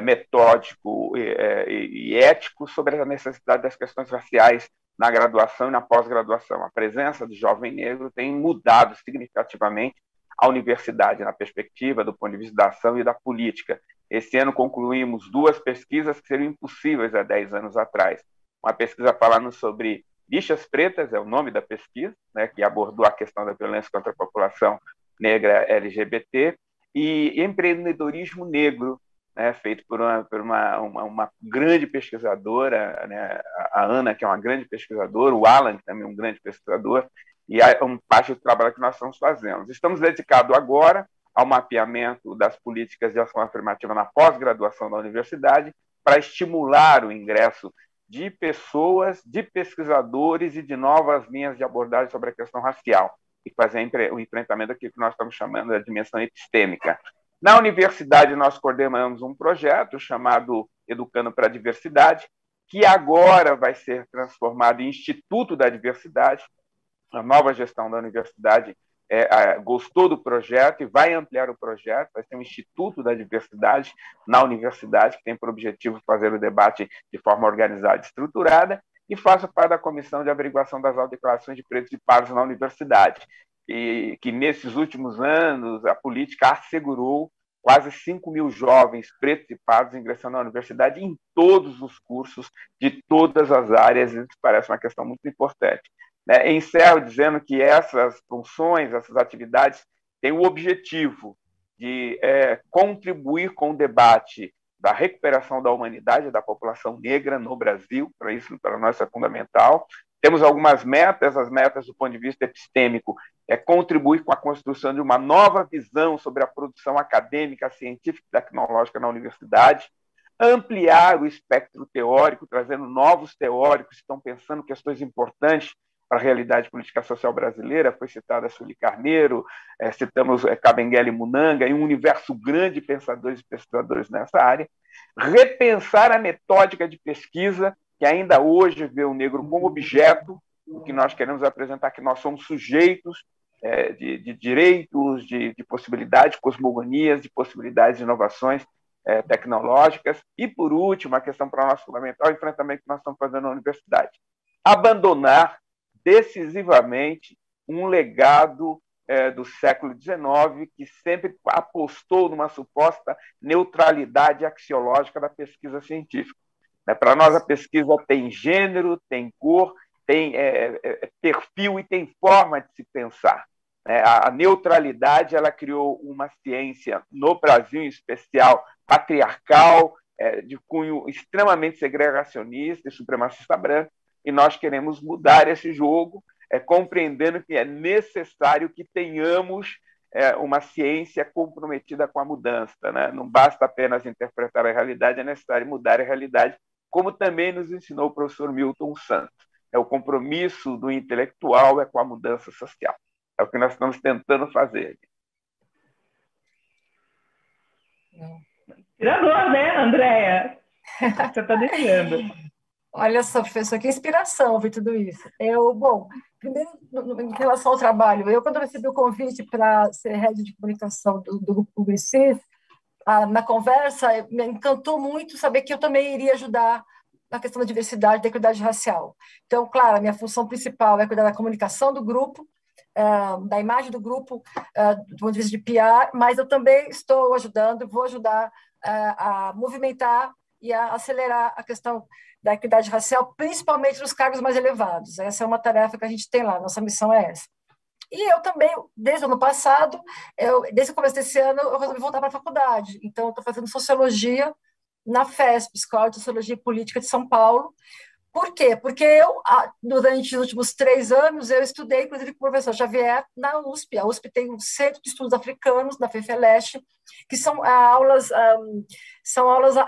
metódico e ético sobre a necessidade das questões raciais na graduação e na pós-graduação. A presença do jovem negro tem mudado significativamente a universidade na perspectiva do ponto de vista da ação e da política. Esse ano concluímos 2 pesquisas que seriam impossíveis há 10 anos atrás. Uma pesquisa falando sobre Bichas Pretas, é o nome da pesquisa, né, que abordou a questão da violência contra a população negra LGBT, e empreendedorismo negro, né, feito por uma grande pesquisadora, né, a Ana, que é uma grande pesquisadora, o Alan, que também é um grande pesquisador, e é parte do trabalho que nós estamos fazendo. Estamos dedicados agora ao mapeamento das políticas de ação afirmativa na pós-graduação da universidade para estimular o ingresso de pessoas, de pesquisadores e de novas linhas de abordagem sobre a questão racial e fazer o enfrentamento daquilo que nós estamos chamando da dimensão epistêmica. Na universidade, nós coordenamos um projeto chamado Educando para a Diversidade, que agora vai ser transformado em Instituto da Diversidade. A nova gestão da universidade gostou do projeto e vai ampliar o projeto, vai ser um Instituto da Diversidade na universidade, que tem por objetivo fazer o debate de forma organizada e estruturada, e faço parte da Comissão de Averiguação das Autodeclarações de Pretos e Pardos na universidade, e que nesses últimos anos a política assegurou quase 5.000 jovens pretos e pardos ingressando na universidade em todos os cursos de todas as áreas, isso parece uma questão muito importante. Encerro dizendo que essas funções, essas atividades têm o objetivo de contribuir com o debate da recuperação da humanidade da população negra no Brasil, para isso para nós é fundamental. Temos algumas metas, as metas do ponto de vista epistêmico contribuir com a construção de uma nova visão sobre a produção acadêmica, científica e tecnológica na universidade, ampliar o espectro teórico, trazendo novos teóricos que estão pensando questões importantes para a realidade política social brasileira, foi citada Sueli Carneiro, citamos Kabengele Munanga, e um universo grande de pensadores e pesquisadores nessa área, repensar a metódica de pesquisa, que ainda hoje vê o negro como objeto, o que nós queremos apresentar que nós somos sujeitos de direitos, de possibilidades, de cosmogonias, de possibilidades de inovações tecnológicas. E, por último, a questão para nós fundamental, o enfrentamento que nós estamos fazendo na universidade. Abandonar decisivamente um legado do século XIX, que sempre apostou numa suposta neutralidade axiológica da pesquisa científica. Para nós, a pesquisa tem gênero, tem cor, tem perfil e tem forma de se pensar. A neutralidade ela criou uma ciência, no Brasil em especial, patriarcal, de cunho extremamente segregacionista e supremacista branco, e nós queremos mudar esse jogo, compreendendo que é necessário que tenhamos uma ciência comprometida com a mudança. Né? Não basta apenas interpretar a realidade, é necessário mudar a realidade, como também nos ensinou o professor Milton Santos. O compromisso do intelectual com a mudança social. É o que nós estamos tentando fazer. Inspirador, né, Andréia? Você está deixando. Olha só, professor, que inspiração ouvir tudo isso. Bom, primeiro, em relação ao trabalho, quando recebi o convite para ser head de comunicação do Grupo Publicis, na conversa, me encantou muito saber que eu também iria ajudar na questão da diversidade e da equidade racial. Então, claro, a minha função principal é cuidar da comunicação do grupo, da imagem do grupo, do ponto de vista de PR, mas eu também estou ajudando, vou ajudar a movimentar e a acelerar a questão da equidade racial, principalmente nos cargos mais elevados. Essa é uma tarefa que a gente tem lá, nossa missão é essa. E eu também, desde o ano passado, desde o começo desse ano, eu resolvi voltar para a faculdade. Então, eu estou fazendo Sociologia na FESP, Escola de Sociologia e Política de São Paulo. Por quê? Porque durante os últimos 3 anos, eu estudei, inclusive, com o professor Xavier, na USP. A USP tem um Centro de Estudos Africanos, na FEFELESH, que são aulas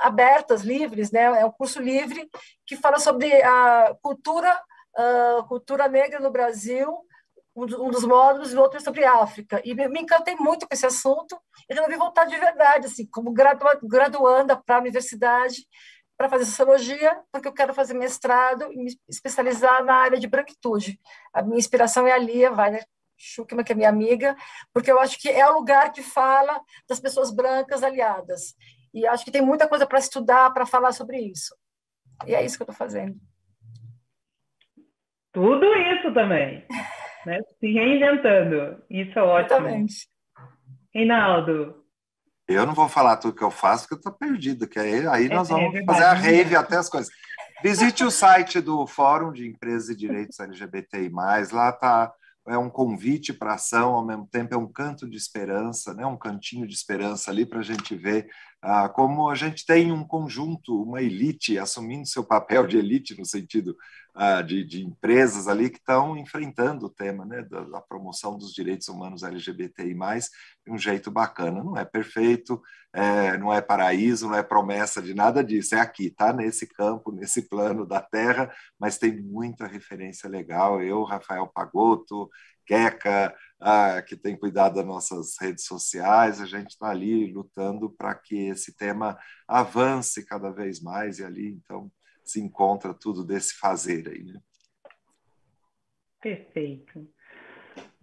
abertas, livres, né? É um curso livre que fala sobre a cultura negra no Brasil, um dos módulos, e o outro é sobre África. E me encantei muito com esse assunto e resolvi voltar de verdade, assim, como graduanda para a universidade, para fazer sociologia, porque eu quero fazer mestrado e me especializar na área de branquitude. A minha inspiração é a Lia Weiner Schuckmann, que é minha amiga, porque eu acho que é o lugar que fala das pessoas brancas aliadas. E acho que tem muita coisa para estudar, para falar sobre isso. E é isso que eu estou fazendo. Tudo isso também. Né? Se reinventando. Isso é ótimo. Exatamente. Reinaldo. Eu não vou falar tudo que eu faço, porque eu estou perdido, que aí nós vamos fazer a rave até as coisas. Visite o site do Fórum de Empresas e Direitos LGBTI+, lá está, é um convite para ação, ao mesmo tempo é um canto de esperança, né? Um cantinho de esperança ali para a gente ver como a gente tem um conjunto, uma elite, assumindo seu papel de elite no sentido de empresas ali que estão enfrentando o tema, né, da promoção dos direitos humanos LGBTI+, de um jeito bacana. Não é perfeito, não é paraíso, não é promessa de nada disso, é aqui, tá? Nesse campo, nesse plano da Terra, mas tem muita referência legal. Eu, Rafael Pagotto, Queca, que tem cuidado das nossas redes sociais, a gente está ali lutando para que esse tema avance cada vez mais, e ali, então, se encontra tudo desse fazer aí, né? Perfeito.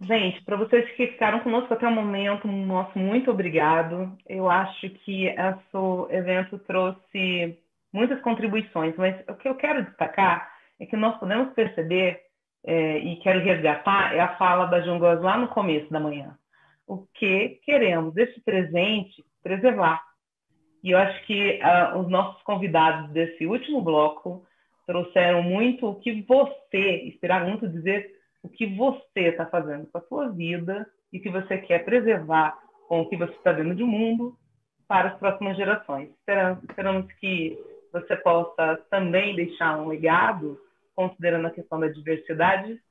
Gente, para vocês que ficaram conosco até o momento, nosso muito obrigado. Eu acho que esse evento trouxe muitas contribuições, mas o que eu quero destacar é que nós podemos perceber, e quero resgatar, é a fala da Jungos lá no começo da manhã. O que queremos, esse presente, preservar. E eu acho que os nossos convidados desse último bloco trouxeram muito o que você, inspiraram muito dizer o que você está fazendo com a sua vida e que você quer preservar com o que você está vendo de mundo para as próximas gerações. Esperamos que você possa também deixar um legado, considerando a questão da diversidade,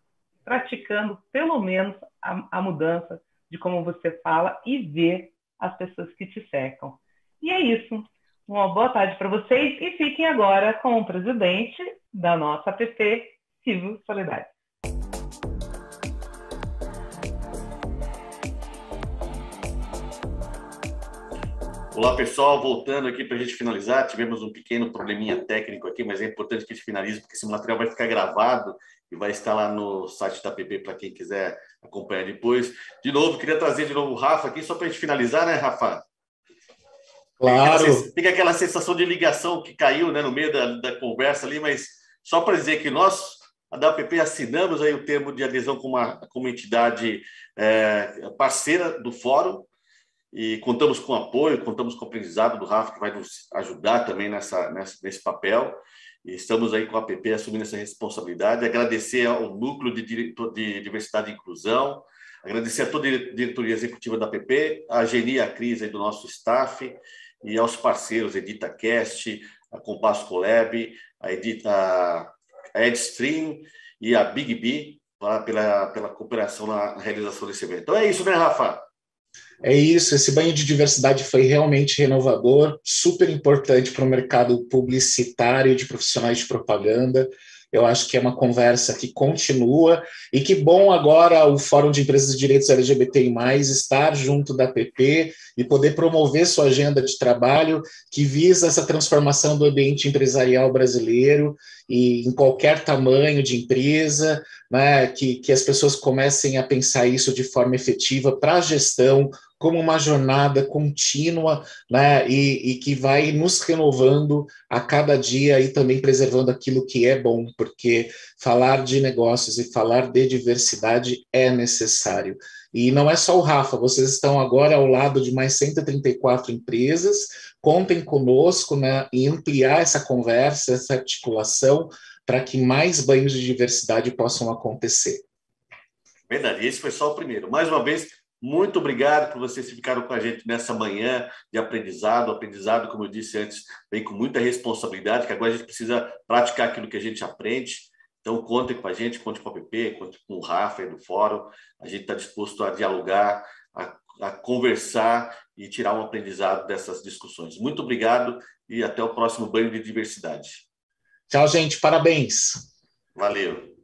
praticando pelo menos a mudança de como você fala e vê as pessoas que te cercam. E é isso. Uma boa tarde para vocês e fiquem agora com o presidente da nossa APP, Silvio Soledade. Olá, pessoal. Voltando aqui para a gente finalizar, tivemos um pequeno probleminha técnico aqui, mas é importante que a gente finalize, porque esse material vai ficar gravado e vai estar lá no site da PP para quem quiser acompanhar depois. De novo, queria trazer de novo o Rafa aqui, só para a gente finalizar, né, Rafa? Claro. Fica aquela sensação de ligação que caiu, né, no meio da conversa ali, mas só para dizer que nós, a DAPP, assinamos aí o termo de adesão como entidade parceira do fórum, e contamos com apoio, contamos com o aprendizado do Rafa, que vai nos ajudar também nesse papel. E estamos aí com a APP assumindo essa responsabilidade. Agradecer ao Núcleo de Diversidade e Inclusão, agradecer a toda a diretoria executiva da APP, a Geni e a Cris aí do nosso staff, e aos parceiros, a EditaCast, a Compasso Colab, a EdStream e a Big B, pela cooperação na realização desse evento. Então é isso, né, Rafa? É isso, esse banho de diversidade foi realmente renovador, super importante para o mercado publicitário de profissionais de propaganda. Eu acho que é uma conversa que continua e que bom agora o Fórum de Empresas de Direitos LGBTI+, estar junto da APP e poder promover sua agenda de trabalho que visa essa transformação do ambiente empresarial brasileiro e em qualquer tamanho de empresa, né, que as pessoas comecem a pensar isso de forma efetiva para a gestão, como uma jornada contínua, né, e que vai nos renovando a cada dia e também preservando aquilo que é bom, porque falar de negócios e falar de diversidade é necessário. E não é só o Rafa, vocês estão agora ao lado de mais 134 empresas, contem conosco, né, em ampliar essa conversa, essa articulação, para que mais banhos de diversidade possam acontecer. Verdade, esse foi só o primeiro. Mais uma vez, muito obrigado por vocês que ficaram com a gente nessa manhã de aprendizado. O aprendizado, como eu disse antes, vem com muita responsabilidade, que agora a gente precisa praticar aquilo que a gente aprende. Então, contem com a gente, conte com a PP, conte com o Rafa aí do Fórum. A gente está disposto a dialogar, a conversar e tirar um aprendizado dessas discussões. Muito obrigado e até o próximo banho de diversidade. Tchau, gente. Parabéns. Valeu.